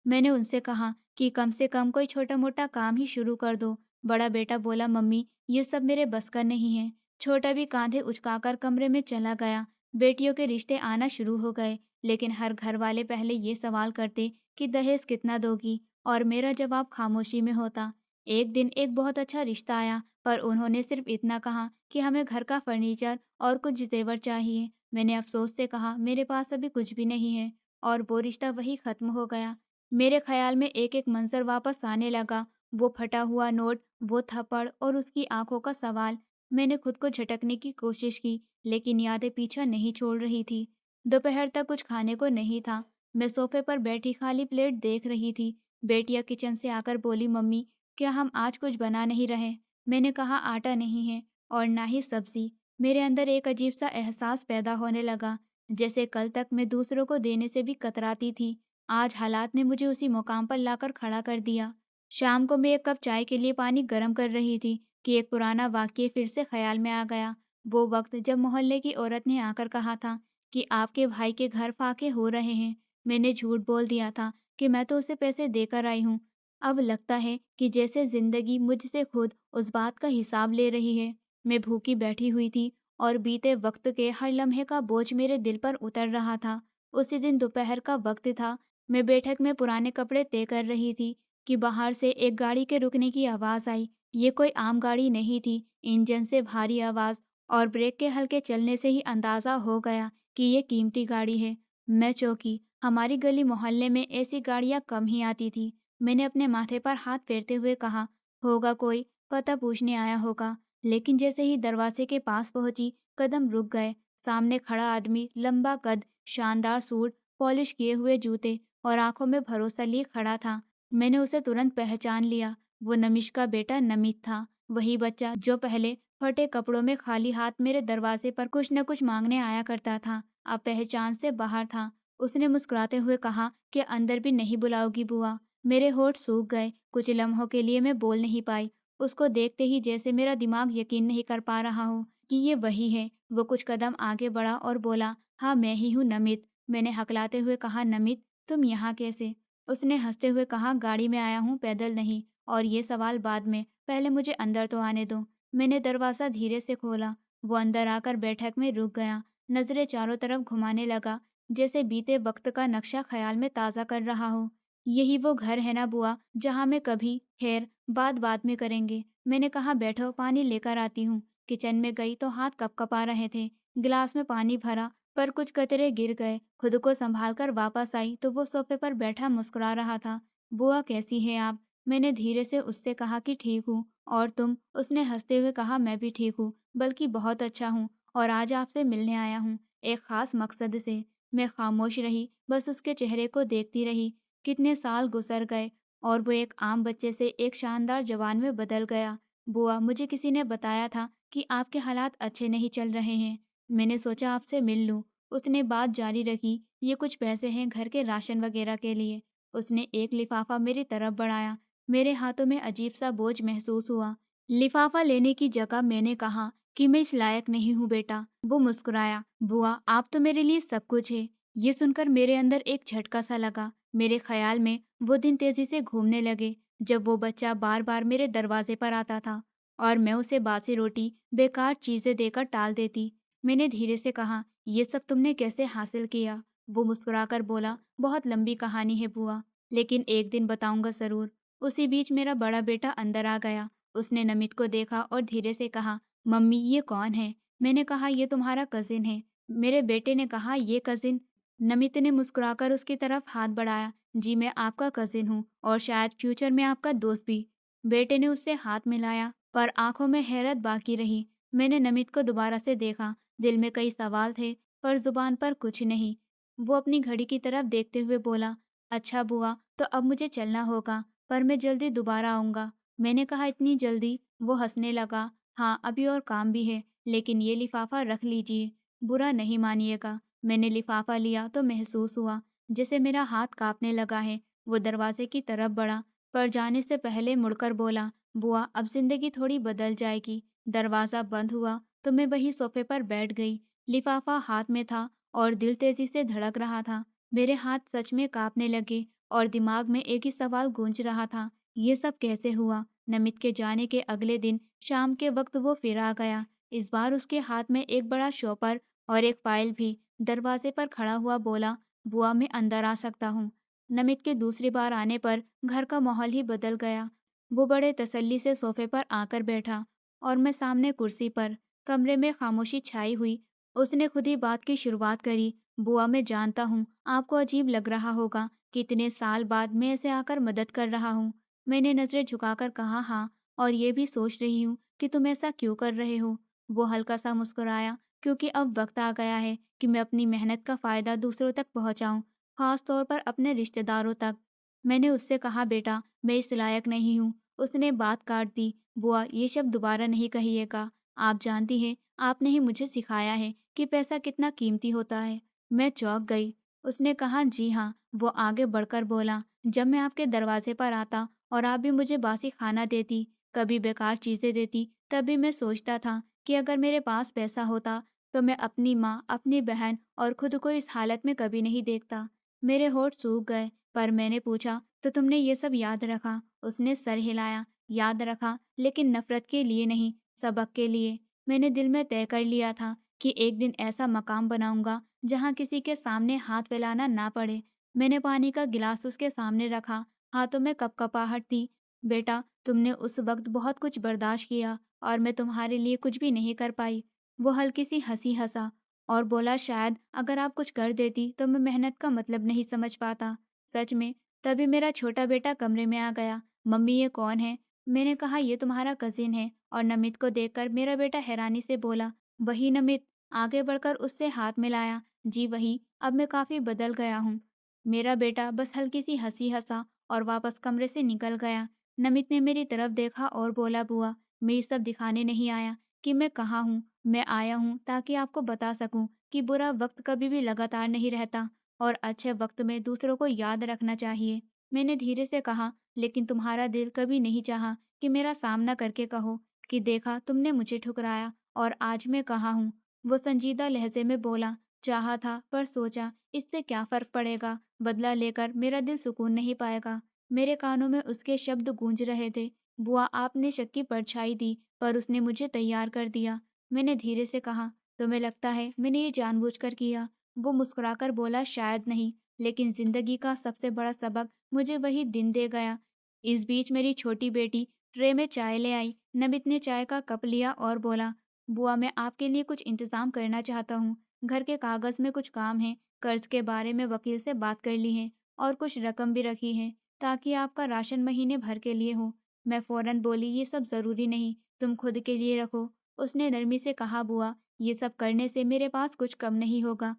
मैंने उनसे कहा, कि कम से कम कोई छोटा-मोटा काम ही शुरू कर दो। बड़ा बेटा बोला, मम्मी ये सब मेरे बस का नहीं है। छोटा भी कांधे उचकाकर कमरे में चला गया। बेटियों के रिश्ते आना शुरू हो गए, लेकिन हर घर वाले पहले ये सवाल करते कि दहेज कितना दोगी, और मेरा जवाब खामोशी में होता। एक दिन एक बहुत अच्छा रिश्ता आया, पर उन्होंने सिर्फ इतना कहा कि हमें घर का फर्नीचर और कुछ जेवर चाहिए। मैंने अफसोस से कहा, मेरे पास अभी कुछ भी नहीं है, और वो रिश्ता वही खत्म हो गया। मेरे ख्याल में एक-एक मंज़र वापस आने लगा, वो फटा हुआ नोट, वो थप्पड़ और उसकी आँखों का सवाल। मैंने खुद को झटकने की कोशिश की, लेकिन यादें पीछा नहीं छोड़ रही थी। दोपहर तक कुछ खाने को नहीं था। मैं सोफे पर बैठी खाली प्लेट देख रही थी। बेटियाँ किचन से आकर बोली, मम्मी क्या हम आज कुछ बना नहीं रहे? मैंने कहा, आटा नहीं है और ना ही सब्ज़ी। मेरे अंदर एक अजीब-सा एहसास पैदा होने लगा, जैसे कल तक मैं दूसरों को देने से भी कतराती थी। आज हालात ने मुझे उसी मुकाम पर लाकर खड़ा कर दिया। शाम को मैं एक कप चाय के लिए पानी गर्म कर रही थी कि एक पुराना वाक़या फिर से ख़्याल में आ गया। वो वक़्त जब मोहल्ले की औरत ने आकर कहा था कि आपके भाई के घर फाके हो रहे हैं। मैंने झूठ बोल दिया था कि मैं तो उसे पैसे देकर आई हूँ। अब लगता है कि जैसे ज़िंदगी मुझसे खुद उस बात का हिसाब ले रही है। मैं भूखी बैठी हुई थी और बीते वक़्त के हर लम्हे का बोझ मेरे दिल पर उतर रहा था। उसी दिन दोपहर का वक़्त था। मैं बैठक में पुराने कपड़े तय कर रही थी कि बाहर से एक गाड़ी के रुकने की आवाज़ आई। ये कोई आम गाड़ी नहीं थी। इंजन से भारी आवाज़ और ब्रेक के हल्के चलने से ही अंदाज़ा हो गया कि ये कीमती गाड़ी है। मैं चौंकी। हमारी गली मोहल्ले में ऐसी गाड़ियाँ कम ही आती थी। मैंने अपने माथे पर हाथ फेरते हुए कहा, होगा कोई, पता पूछने आया होगा। लेकिन जैसे ही दरवाजे के पास पहुंची, कदम रुक गए। सामने खड़ा आदमी, लंबा कद, शानदार सूट, पॉलिश किए हुए जूते और आंखों में भरोसा लिए खड़ा था। मैंने उसे तुरंत पहचान लिया। वो नमिश का बेटा नमित था, वही बच्चा जो पहले फटे कपड़ों में खाली हाथ मेरे दरवाजे पर कुछ न कुछ मांगने आया करता था। अब पहचान से बाहर था। उसने मुस्कुराते हुए कहा कि अंदर भी नहीं बुलाओगी बुआ। मेरे होठ सूख गए। कुछ लम्हों के लिए मैं बोल नहीं पाई। उसको देखते ही जैसे मेरा दिमाग यकीन नहीं कर पा रहा हो कि ये वही है। वो कुछ कदम आगे बढ़ा और बोला, हाँ मैं ही हूँ नमित। मैंने हकलाते हुए कहा, नमित तुम यहाँ कैसे? उसने हंसते हुए कहा, गाड़ी में आया हूँ, पैदल नहीं। और ये सवाल बाद में, पहले मुझे अंदर तो आने दो। मैंने दरवाज़ा धीरे से खोला। वो अंदर आकर बैठक में रुक गया। नजरें चारों तरफ घुमाने लगा, जैसे बीते वक्त का नक्शा ख्याल में ताज़ा कर रहा हो। यही वो घर है ना बुआ, जहाँ मैं कभी, खैर बात बाद में करेंगे। मैंने कहा, बैठो पानी लेकर आती हूँ। किचन में गई तो हाथ कपकपा रहे थे। गिलास में पानी भरा, पर कुछ कतरे गिर गए। खुद को संभाल कर वापस आई तो वो सोफे पर बैठा मुस्कुरा रहा था। बुआ कैसी हैं आप? मैंने धीरे से उससे कहा कि ठीक हूँ। और तुम? उसने हंसते हुए कहा, मैं भी ठीक हूँ, बल्कि बहुत अच्छा हूँ। और आज आपसे मिलने आया हूँ, एक खास मकसद से। मैं खामोश रही, बस उसके चेहरे को देखती रही। कितने साल गुजर गए और वो एक आम बच्चे से एक शानदार जवान में बदल गया। बुआ, मुझे किसी ने बताया था कि आपके हालात अच्छे नहीं चल रहे हैं। मैंने सोचा आपसे मिल लूं। उसने बात जारी रखी, ये कुछ पैसे हैं घर के राशन वगैरह के लिए। उसने एक लिफाफा मेरी तरफ बढ़ाया। मेरे हाथों में अजीब सा बोझ महसूस हुआ। लिफाफा लेने की जगह मैंने कहा कि मैं इस लायक नहीं हूँ बेटा। वो मुस्कुराया, बुआ आप तो मेरे लिए सब कुछ है। ये सुनकर मेरे अंदर एक झटका सा लगा। मेरे ख्याल में वो दिन तेजी से घूमने लगे जब वो बच्चा बार बार मेरे दरवाजे पर आता था और मैं उसे बासी रोटी, बेकार चीजें देकर टाल देती। मैंने धीरे से कहा, ये सब तुमने कैसे हासिल किया? वो मुस्कुराकर बोला, बहुत लंबी कहानी है बुआ, लेकिन एक दिन बताऊंगा जरूर। उसी बीच मेरा बड़ा बेटा अंदर आ गया। उसने नमित को देखा और धीरे से कहा, मम्मी ये कौन है? मैंने कहा, ये तुम्हारा कजिन है। मेरे बेटे ने कहा, ये कजिन? नमित ने मुस्कुराकर उसकी तरफ हाथ बढ़ाया। जी मैं आपका कजिन हूँ और शायद फ्यूचर में आपका दोस्त भी। बेटे ने उससे हाथ मिलाया, पर आंखों में हैरत बाकी रही। मैंने नमित को दोबारा से देखा। दिल में कई सवाल थे, पर जुबान पर कुछ नहीं। वो अपनी घड़ी की तरफ देखते हुए बोला, अच्छा बुआ, तो अब मुझे चलना होगा, पर मैं जल्दी दोबारा आऊंगा। मैंने कहा, इतनी जल्दी? वो हंसने लगा। हाँ अभी और काम भी है, लेकिन ये लिफाफा रख लीजिए, बुरा नहीं मानिएगा। मैंने लिफाफा लिया तो महसूस हुआ जैसे मेरा हाथ कांपने लगा है। वो दरवाजे की तरफ बढ़ा, पर जाने से पहले मुड़कर बोला, बुआ अब जिंदगी थोड़ी बदल जाएगी। दरवाजा बंद हुआ तो मैं वही सोफे पर बैठ गई। लिफाफा हाथ में था और दिल तेजी से धड़क रहा था। मेरे हाथ सच में कांपने लगे और दिमाग में एक ही सवाल गूंज रहा था, ये सब कैसे हुआ? नमित के जाने के अगले दिन शाम के वक्त वो फिर आ गया। इस बार उसके हाथ में एक बड़ा शॉपर और एक फाइल भी। दरवाजे पर खड़ा हुआ बोला, बुआ मैं अंदर आ सकता हूँ? नमित के दूसरी बार आने पर घर का माहौल ही बदल गया। वो बड़े तसल्ली से सोफे पर आकर बैठा और मैं सामने कुर्सी पर। कमरे में खामोशी छाई हुई। उसने खुद ही बात की शुरुआत करी। बुआ मैं जानता हूँ आपको अजीब लग रहा होगा कि इतने साल बाद मैं ऐसे आकर मदद कर रहा हूँ। मैंने नजरें झुकाकर कहा हाँ, और ये भी सोच रही हूँ कि तुम ऐसा क्यों कर रहे हो। वो हल्का सा मुस्कुराया, क्योंकि अब वक्त आ गया है कि मैं अपनी मेहनत का फायदा दूसरों तक पहुंचाऊं, खास तौर पर अपने रिश्तेदारों तक। मैंने उससे कहा बेटा मैं इस लायक नहीं हूँ। उसने बात काट दी। बुआ ये शब्द दोबारा नहीं कहिएगा। आप जानती हैं आपने ही मुझे सिखाया है कि पैसा कितना कीमती होता है। मैं चौंक गई। उसने कहा जी हाँ। वो आगे बढ़कर बोला, जब मैं आपके दरवाजे पर आता और आप भी मुझे बासी खाना देती, कभी बेकार चीजें देती, तब भी मैं सोचता था कि अगर मेरे पास पैसा होता तो मैं अपनी माँ, अपनी बहन और खुद को इस हालत में कभी नहीं देखता। मेरे होठ सूख गए, पर मैंने पूछा तो तुमने ये सब याद रखा? उसने सर हिलाया। याद रखा, लेकिन नफरत के लिए नहीं, सबक के लिए। मैंने दिल में तय कर लिया था कि एक दिन ऐसा मकाम बनाऊंगा जहाँ किसी के सामने हाथ फैलाना ना पड़े। मैंने पानी का गिलास उसके सामने रखा। हाथों में कपकपाहट थी। बेटा तुमने उस वक्त बहुत कुछ बर्दाश्त किया और मैं तुम्हारे लिए कुछ भी नहीं कर पाई। वो हल्की सी हंसी हंसा और बोला, शायद अगर आप कुछ कर देती तो मैं मेहनत का मतलब नहीं समझ पाता। सच में। तभी मेरा छोटा बेटा कमरे में आ गया। मम्मी ये कौन है? मैंने कहा ये तुम्हारा कजिन है, और नमित को देखकर मेरा बेटा हैरानी से बोला, वही नमित? आगे बढ़कर उससे हाथ मिलाया। जी वही, अब मैं काफी बदल गया हूँ। मेरा बेटा बस हल्की सी हंसी हंसा और वापस कमरे से निकल गया। नमित ने मेरी तरफ देखा और बोला, बुआ मैं ये सब दिखाने नहीं आया कि मैं कहाँ हूँ। मैं आया हूँ ताकि आपको बता सकूं कि बुरा वक्त कभी भी लगातार नहीं रहता और अच्छे वक्त में दूसरों को याद रखना चाहिए। मैंने धीरे से कहा, लेकिन तुम्हारा दिल कभी नहीं चाहा कि मेरा सामना करके कहो कि देखा तुमने मुझे ठुकराया और आज मैं कहाँ हूँ। वो संजीदा लहजे में बोला, चाहा था पर सोचा इससे क्या फर्क पड़ेगा, बदला लेकर मेरा दिल सुकून नहीं पाएगा। मेरे कानों में उसके शब्द गूंज रहे थे। बुआ आपने शक की परछाई दी, पर उसने मुझे तैयार कर दिया। मैंने धीरे से कहा, तुम्हें लगता है मैंने ये जानबूझकर किया? वो मुस्कुराकर बोला, शायद नहीं, लेकिन जिंदगी का सबसे बड़ा सबक मुझे वही दिन दे गया। इस बीच मेरी छोटी बेटी ट्रे में चाय ले आई। नमित ने चाय का कप लिया और बोला, बुआ मैं आपके लिए कुछ इंतजाम करना चाहता हूँ। घर के कागज में कुछ काम है, कर्ज के बारे में वकील से बात कर ली है और कुछ रकम भी रखी है ताकि आपका राशन महीने भर के लिए हो। मैं फौरन बोली, ये सब जरूरी नहीं, तुम खुद के लिए रखो। उसने नरमी से कहा, बुआ ये सब करने से मेरे पास कुछ कम नहीं होगा,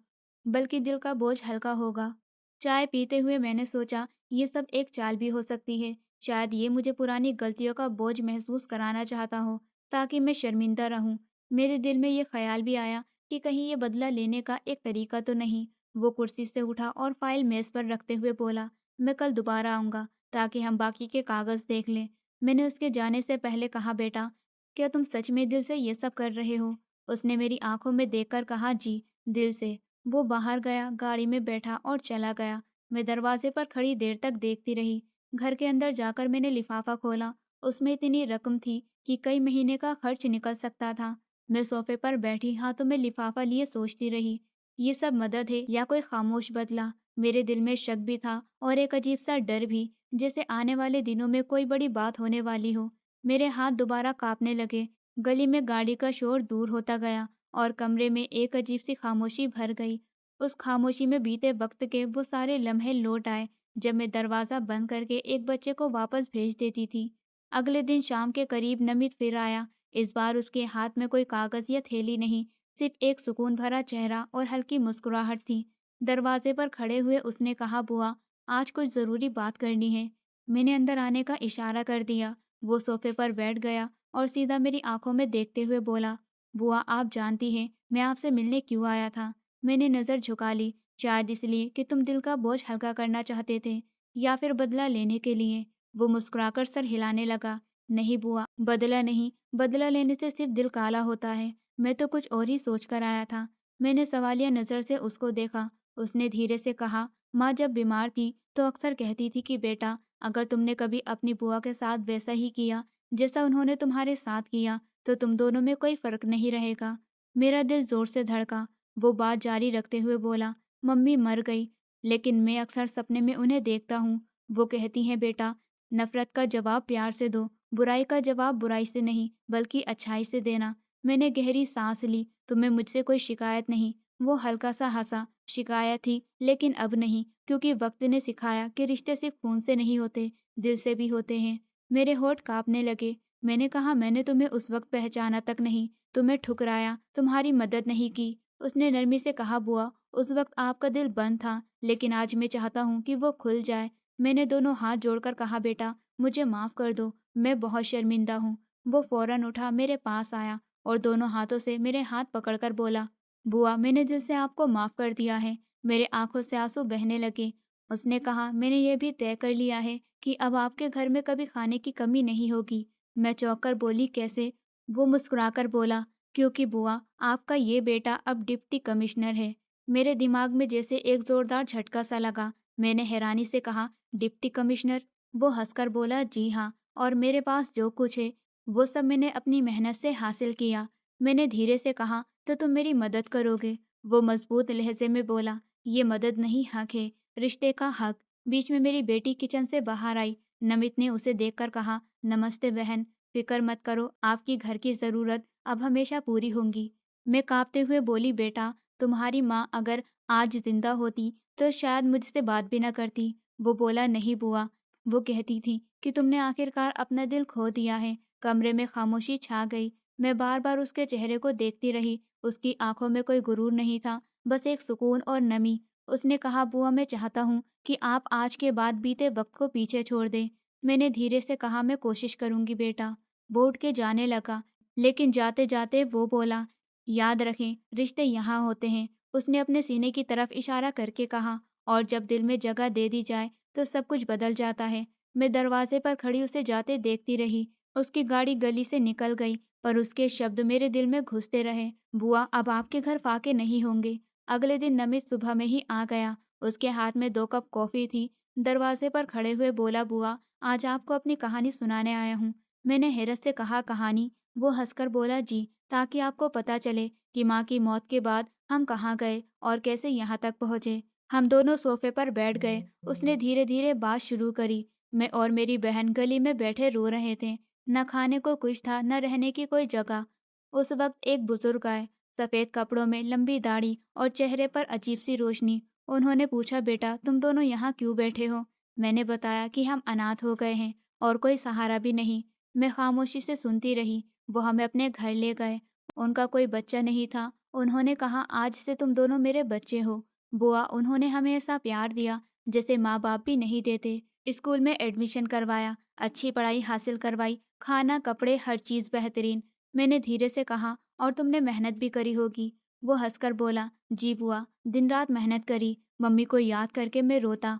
बल्कि दिल का बोझ हल्का होगा। चाय पीते हुए मैंने सोचा, ये सब एक चाल भी हो सकती है। शायद ये मुझे पुरानी गलतियों का बोझ महसूस कराना चाहता हो, ताकि मैं शर्मिंदा रहूं। मेरे दिल में ये ख्याल भी आया कि कहीं ये बदला लेने का एक तरीका तो नहीं। वो कुर्सी से उठा और फाइल मेज पर रखते हुए बोला, मैं कल दोबारा आऊंगा ताकि हम बाकी के कागज देख लें। मैंने उसके जाने से पहले कहा, बेटा क्या तुम सच में दिल से ये सब कर रहे हो? उसने मेरी आंखों में देखकर कहा, जी दिल से। वो बाहर गया, गाड़ी में बैठा और चला गया। मैं दरवाजे पर खड़ी देर तक देखती रही। घर के अंदर जाकर मैंने लिफाफा खोला। उसमें इतनी रकम थी कि कई महीने का खर्च निकल सकता था। मैं सोफे पर बैठी हाथों में लिफाफा लिए सोचती रही, ये सब मदद है या कोई खामोश बदला? मेरे दिल में शक भी था और एक अजीब सा डर भी, जैसे आने वाले दिनों में कोई बड़ी बात होने वाली हो। मेरे हाथ दोबारा कांपने लगे। गली में गाड़ी का शोर दूर होता गया और कमरे में एक अजीब सी खामोशी भर गई। उस खामोशी में बीते वक्त के वो सारे लम्हे लौट आए जब मैं दरवाजा बंद करके एक बच्चे को वापस भेज देती थी। अगले दिन शाम के करीब नमित फिर आया। इस बार उसके हाथ में कोई कागज या थैली नहीं, सिर्फ एक सुकून भरा चेहरा और हल्की मुस्कुराहट थी। दरवाजे पर खड़े हुए उसने कहा, बुआ आज कुछ जरूरी बात करनी है। मैंने अंदर आने का इशारा कर दिया। वो सोफे पर बैठ गया और सीधा मेरी आंखों में देखते हुए बोला, बुआ आप जानती हैं मैं आपसे मिलने क्यों आया था? मैंने नजर झुका ली। शायद इसलिए कि तुम दिल का बोझ हल्का करना चाहते थे, या फिर बदला लेने के लिए? वो मुस्कुराकर सर हिलाने लगा। नहीं बुआ, बदला नहीं, बदला लेने से सिर्फ दिल काला होता है। मैं तो कुछ और ही सोच कर आया था। मैंने सवालिया नजर से उसको देखा। उसने धीरे से कहा, माँ जब बीमार थी तो अक्सर कहती थी कि बेटा, अगर तुमने कभी अपनी बुआ के साथ वैसा ही किया जैसा उन्होंने तुम्हारे साथ किया, तो तुम दोनों में कोई फर्क नहीं रहेगा। मेरा दिल जोर से धड़का। वो बात जारी रखते हुए बोला, मम्मी मर गई, लेकिन मैं अक्सर सपने में उन्हें देखता हूँ। वो कहती हैं, बेटा, नफरत का जवाब प्यार से दो, बुराई का जवाब बुराई से नहीं बल्कि अच्छाई से देना। मैंने गहरी सांस ली। तुम्हें मुझसे कोई शिकायत नहीं। वो हल्का सा हंसा। शिकायत थी, लेकिन अब नहीं, क्योंकि वक्त ने सिखाया कि रिश्ते सिर्फ खून से नहीं होते, दिल से भी होते हैं। मेरे होठ कांपने लगे। मैंने कहा, मैंने तुम्हें उस वक्त पहचाना तक नहीं, तुम्हें ठुकराया, तुम्हारी मदद नहीं की। उसने नरमी से कहा, बुआ, उस वक्त आपका दिल बंद था, लेकिन आज मैं चाहता हूँ कि वो खुल जाए। मैंने दोनों हाथ जोड़कर कहा, बेटा, मुझे माफ कर दो, मैं बहुत शर्मिंदा हूँ। वो फौरन उठा, मेरे पास आया और दोनों हाथों से मेरे हाथ पकड़कर बोला, बुआ, मैंने दिल से आपको माफ कर दिया है। मेरे आंखों से आंसू बहने लगे। उसने कहा, मैंने ये भी तय कर लिया है कि अब आपके घर में कभी खाने की कमी नहीं होगी। मैं चौंक कर बोली, कैसे? वो मुस्कुराकर बोला, क्योंकि बुआ, आपका ये बेटा अब डिप्टी कमिश्नर है। मेरे दिमाग में जैसे एक जोरदार झटका सा लगा। मैंने हैरानी से कहा, डिप्टी कमिश्नर? वो हंसकर बोला, जी हाँ, और मेरे पास जो कुछ है वो सब मैंने अपनी मेहनत से हासिल किया। मैंने धीरे से कहा, तो तुम मेरी मदद करोगे? वो मजबूत लहजे में बोला, ये मदद नहीं, हक है, रिश्ते का हक। बीच में मेरी बेटी किचन से बाहर आई। नमित ने उसे देखकर कहा, नमस्ते बहन, फिक्र मत करो, आपकी घर की जरूरत अब हमेशा पूरी होंगी। मैं कांपते हुए बोली, बेटा, तुम्हारी माँ अगर आज जिंदा होती तो शायद मुझसे बात भी न करती। वो बोला, नहीं बुआ, वो कहती थी कि तुमने आखिरकार अपना दिल खो दिया है। कमरे में खामोशी छा गई। मैं बार बार उसके चेहरे को देखती रही। उसकी आंखों में कोई गुरूर नहीं था, बस एक सुकून और नमी। उसने कहा, बुआ, मैं चाहता हूँ कि आप आज के बाद बीते वक्त को पीछे छोड़ दें। मैंने धीरे से कहा, मैं कोशिश करूंगी बेटा। वो उठ के जाने लगा, लेकिन जाते जाते वो बोला, याद रखें, रिश्ते यहाँ होते हैं। उसने अपने सीने की तरफ इशारा करके कहा, और जब दिल में जगह दे दी जाए तो सब कुछ बदल जाता है। मैं दरवाजे पर खड़ी उसे जाते देखती रही। उसकी गाड़ी गली से निकल गई, पर उसके शब्द मेरे दिल में घुसते रहे, बुआ, अब आपके घर फाके नहीं होंगे। अगले दिन नमित सुबह में ही आ गया। उसके हाथ में 2 कप कॉफी थी। दरवाजे पर खड़े हुए बोला, बुआ, आज आपको अपनी कहानी सुनाने आया हूँ। मैंने हैरत से कहा, कहानी? वो हंसकर बोला, जी, ताकि आपको पता चले कि माँ की मौत के बाद हम कहाँ गए और कैसे यहाँ तक पहुँचे। हम दोनों सोफे पर बैठ गए। उसने धीरे धीरे बात शुरू करी। मैं और मेरी बहन गली में बैठे रो रहे थे। न खाने को कुछ था, न रहने की कोई जगह। उस वक्त एक बुजुर्ग आए, सफेद कपड़ों में, लंबी दाढ़ी और चेहरे पर अजीब सी रोशनी। उन्होंने पूछा, बेटा, तुम दोनों यहाँ क्यों बैठे हो? मैंने बताया कि हम अनाथ हो गए हैं और कोई सहारा भी नहीं। मैं खामोशी से सुनती रही। वो हमें अपने घर ले गए। उनका कोई बच्चा नहीं था। उन्होंने कहा, आज से तुम दोनों मेरे बच्चे हो। बुआ, उन्होंने हमें ऐसा प्यार दिया जैसे माँ बाप भी नहीं देते। स्कूल में एडमिशन करवाया, अच्छी पढ़ाई हासिल करवाई, खाना, कपड़े, हर चीज बेहतरीन। मैंने धीरे से कहा, और तुमने मेहनत भी करी होगी। वो हंसकर बोला, जी बुआ, दिन रात मेहनत करी। मम्मी को याद करके मैं रोता,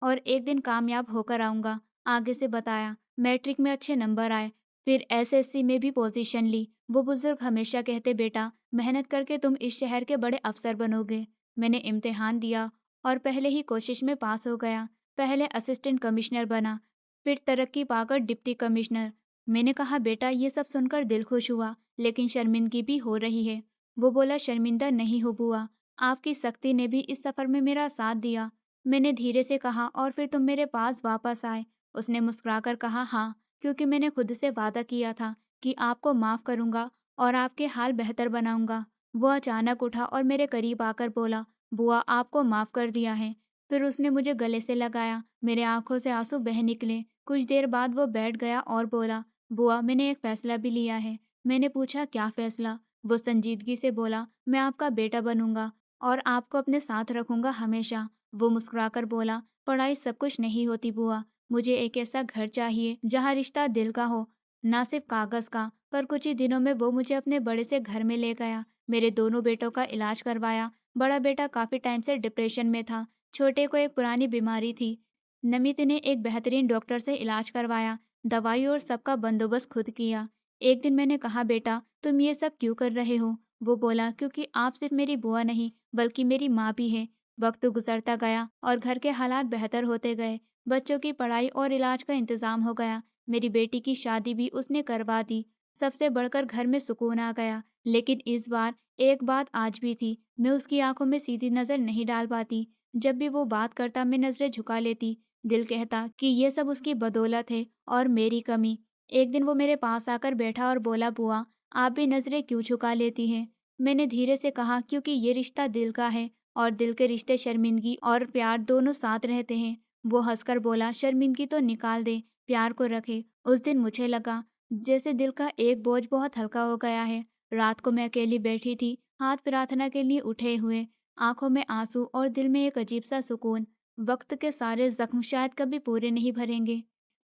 और एक दिन कामयाब होकर आऊंगा। आगे से बताया। मैट्रिक में अच्छे नंबर आए, फिर एसएससी में भी पोजीशन ली। वो बुजुर्ग हमेशा कहते, बेटा, मेहनत करके तुम इस शहर के बड़े अफसर बनोगे। मैंने इम्तिहान दिया और पहले ही कोशिश में पास हो गया। पहले असिस्टेंट कमिश्नर बना, फिर तरक्की पाकर डिप्टी कमिश्नर। मैंने कहा, बेटा, ये सब सुनकर दिल खुश हुआ, लेकिन शर्मिंदगी भी हो रही है। वो बोला, शर्मिंदा नहीं हो बुआ, आपकी सख्ती ने भी इस सफर में मेरा साथ दिया। मैंने धीरे से कहा, और फिर तुम मेरे पास वापस आए? उसने मुस्कुराकर कहा, हाँ, क्योंकि मैंने खुद से वादा किया था कि आपको माफ करूंगा और आपके हाल बेहतर बनाऊंगा। वो अचानक उठा और मेरे करीब आकर बोला, बुआ, आपको माफ कर दिया है। फिर उसने मुझे गले से लगाया। मेरे आंखों से आंसू बह निकले। कुछ देर बाद वो बैठ गया और बोला, बुआ, मैंने एक फैसला भी लिया है। मैंने पूछा, क्या फैसला? वो संजीदगी से बोला, मैं आपका बेटा बनूंगा और आपको अपने साथ रखूंगा हमेशा। वो मुस्कुराकर बोला, पढ़ाई सब कुछ नहीं होती बुआ, मुझे एक ऐसा घर चाहिए जहाँ रिश्ता दिल का हो, ना सिर्फ कागज का। पर कुछ ही दिनों में वो मुझे अपने बड़े से घर में ले गया। मेरे दोनों बेटों का इलाज करवाया। बड़ा बेटा काफी टाइम से डिप्रेशन में था, छोटे को एक पुरानी बीमारी थी। नमित ने एक बेहतरीन डॉक्टर से इलाज करवाया, दवाई और सबका बंदोबस्त खुद किया। एक दिन मैंने कहा, बेटा, तुम ये सब क्यों कर रहे हो? वो बोला, क्योंकि आप सिर्फ मेरी बुआ नहीं बल्कि मेरी माँ भी है। वक्त गुजरता गया और घर के हालात बेहतर होते गए। बच्चों की पढ़ाई और इलाज का इंतजाम हो गया। मेरी बेटी की शादी भी उसने करवा दी। सबसे बढ़कर घर में सुकून आ गया। लेकिन इस बार एक बात आज भी थी, मैं उसकी आंखों में सीधी नजर नहीं डाल पाती। जब भी वो बात करता मैं नजरें झुका लेती। दिल कहता कि ये सब उसकी बदौलत है और मेरी कमी। एक दिन वो मेरे पास आकर बैठा और बोला, बुआ आप भी नजरें क्यों झुका लेती हैं? मैंने धीरे से कहा, क्योंकि ये रिश्ता दिल का है और दिल के रिश्ते शर्मिंदगी और प्यार दोनों साथ रहते हैं। वो हंसकर बोला, शर्मिंदगी तो निकाल दे, प्यार को रखे। उस दिन मुझे लगा जैसे दिल का एक बोझ बहुत हल्का हो गया है। रात को मैं अकेली बैठी थी, हाथ प्रार्थना के लिए उठे हुए, आंखों में आंसू और दिल में एक अजीब सा सुकून। वक्त के सारे जख्म शायद कभी पूरे नहीं भरेंगे,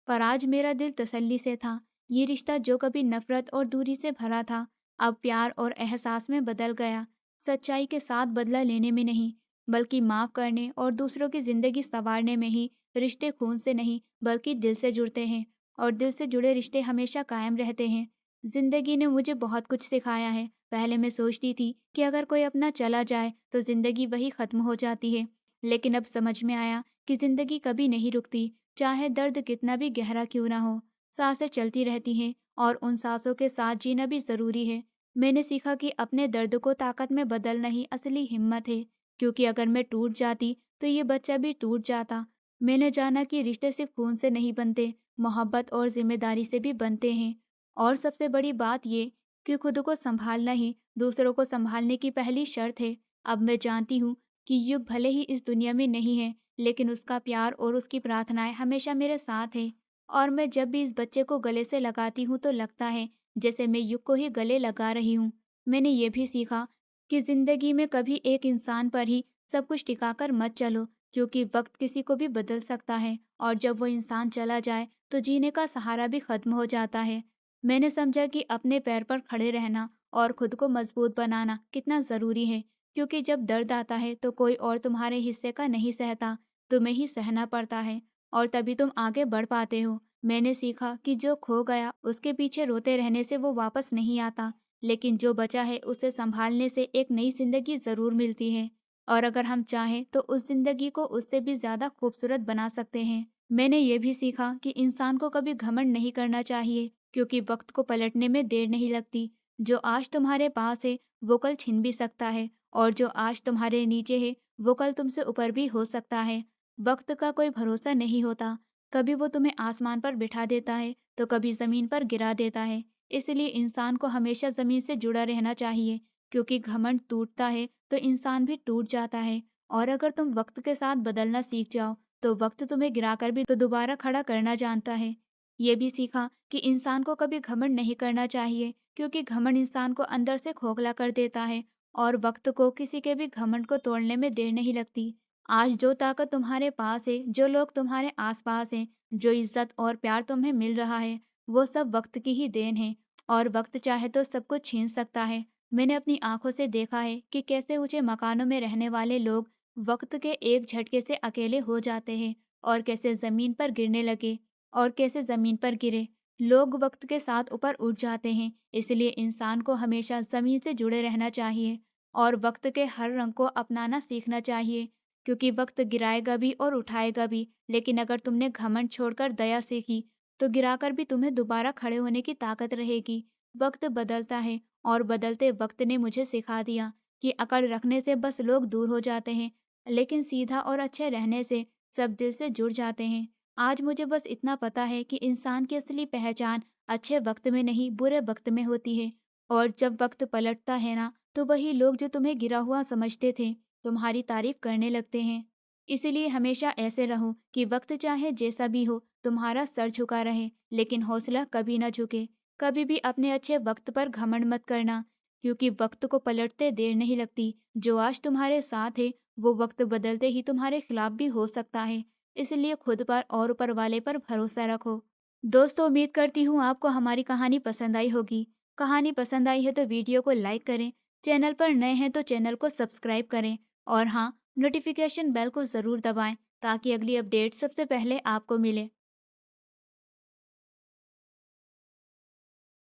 पर आज मेरा दिल तसल्ली से था। ये रिश्ता जो कभी नफरत और दूरी से भरा था, अब प्यार और एहसास में बदल गया। सच्चाई के साथ बदला लेने में नहीं, बल्कि माफ करने और दूसरों की जिंदगी संवारने में ही। रिश्ते खून से नहीं, बल्कि दिल से जुड़ते हैं, और दिल से जुड़े रिश्ते हमेशा कायम रहते हैं। जिंदगी ने मुझे बहुत कुछ सिखाया है। पहले मैं सोचती थी कि अगर कोई अपना चला जाए तो जिंदगी वही खत्म हो जाती है, लेकिन अब समझ में आया कि जिंदगी कभी नहीं रुकती, चाहे दर्द कितना भी गहरा क्यों ना हो। सांसें चलती रहती हैं और उन सांसों के साथ जीना भी जरूरी है। मैंने सीखा कि अपने दर्द को ताकत में बदलना ही असली हिम्मत है, क्योंकि अगर मैं टूट जाती तो ये बच्चा भी टूट जाता। मैंने जाना कि रिश्ते सिर्फ खून से नहीं बनते, मोहब्बत और जिम्मेदारी से भी बनते हैं। और सबसे बड़ी बात ये कि खुद को संभालना ही दूसरों को संभालने की पहली शर्त है। अब मैं जानती हूँ कि युग भले ही इस दुनिया में नहीं है, लेकिन उसका प्यार और उसकी प्रार्थनाएं हमेशा मेरे साथ है। और मैं जब भी इस बच्चे को गले से लगाती हूँ तो लगता है जैसे मैं युग को ही गले लगा रही हूँ। मैंने ये भी सीखा कि जिंदगी में कभी एक इंसान पर ही सब कुछ टिकाकर मत चलो, क्योंकि वक्त किसी को भी बदल सकता है, और जब वो इंसान चला जाए तो जीने का सहारा भी खत्म हो जाता है। मैंने समझा कि अपने पैर पर खड़े रहना और खुद को मजबूत बनाना कितना जरूरी है, क्योंकि जब दर्द आता है तो कोई और तुम्हारे हिस्से का नहीं सहता, तुम्हें ही सहना पड़ता है, और तभी तुम आगे बढ़ पाते हो। मैंने सीखा कि जो खो गया उसके पीछे रोते रहने से वो वापस नहीं आता, लेकिन जो बचा है उसे संभालने से एक नई जिंदगी जरूर मिलती है। और अगर हम चाहें तो उस जिंदगी को उससे भी ज्यादा खूबसूरत बना सकते हैं। मैंने ये भी सीखा कि इंसान को कभी घमंड नहीं करना चाहिए, क्योंकि वक्त को पलटने में देर नहीं लगती। जो आज तुम्हारे पास है वो कल छिन भी सकता है, और जो आज तुम्हारे नीचे है वो कल तुमसे ऊपर भी हो सकता है। वक्त का कोई भरोसा नहीं होता, कभी वो तुम्हें आसमान पर बिठा देता है तो कभी जमीन पर गिरा देता है। इसलिए इंसान को हमेशा जमीन से जुड़ा रहना चाहिए, क्योंकि घमंड टूटता है तो इंसान भी टूट जाता है। और अगर तुम वक्त के साथ बदलना सीख जाओ तो वक्त तुम्हें गिराकर भी तो दोबारा खड़ा करना जानता है। ये भी सीखा कि इंसान को कभी घमंड नहीं करना चाहिए, क्योंकि घमंड इंसान को अंदर से खोखला कर देता है, और वक्त को किसी के भी घमंड को तोड़ने में देर नहीं लगती। आज जो ताकत तुम्हारे पास है, जो लोग तुम्हारे आसपास हैं, जो इज्जत और प्यार तुम्हें मिल रहा है, वो सब वक्त की ही देन है। और वक्त चाहे तो सब कुछ छीन सकता है। मैंने अपनी आंखों से देखा है कि कैसे ऊंचे मकानों में रहने वाले लोग वक्त के एक झटके से अकेले हो जाते हैं, और कैसे जमीन पर गिरने लगे, और कैसे जमीन पर गिरे लोग वक्त के साथ ऊपर उठ जाते हैं। इसलिए इंसान को हमेशा जमीन से जुड़े रहना चाहिए और वक्त के हर रंग को अपनाना सीखना चाहिए, क्योंकि वक्त गिराएगा भी और उठाएगा भी, लेकिन अगर तुमने घमंड छोड़कर दया सीखी तो गिराकर भी तुम्हें दोबारा खड़े होने की ताकत रहेगी। वक्त बदलता है, और बदलते वक्त ने मुझे सिखा दिया कि अकड़ रखने से बस लोग दूर हो जाते हैं, लेकिन सीधा और अच्छे रहने से सब दिल से जुड़ जाते हैं। आज मुझे बस इतना पता है कि इंसान की असली पहचान अच्छे वक्त में नहीं, बुरे वक्त में होती है। और जब वक्त पलटता है ना, तो वही लोग जो तुम्हें गिरा हुआ समझते थे तुम्हारी तारीफ करने लगते हैं। इसीलिए हमेशा ऐसे रहो कि वक्त चाहे जैसा भी हो तुम्हारा सर झुका रहे, लेकिन हौसला कभी ना झुके। कभी भी अपने अच्छे वक्त पर घमंड मत करना, क्योंकि वक्त को पलटते देर नहीं लगती। जो आज तुम्हारे साथ है वो वक्त बदलते ही तुम्हारे खिलाफ भी हो सकता है। इसलिए खुद पर और ऊपर वाले पर भरोसा रखो। दोस्तों, उम्मीद करती हूँ आपको हमारी कहानी पसंद आई होगी। कहानी पसंद आई है तो वीडियो को लाइक करें, चैनल पर नए हैं तो चैनल को सब्सक्राइब करें, और हाँ, नोटिफिकेशन बेल को ज़रूर दबाएं ताकि अगली अपडेट सबसे पहले आपको मिले।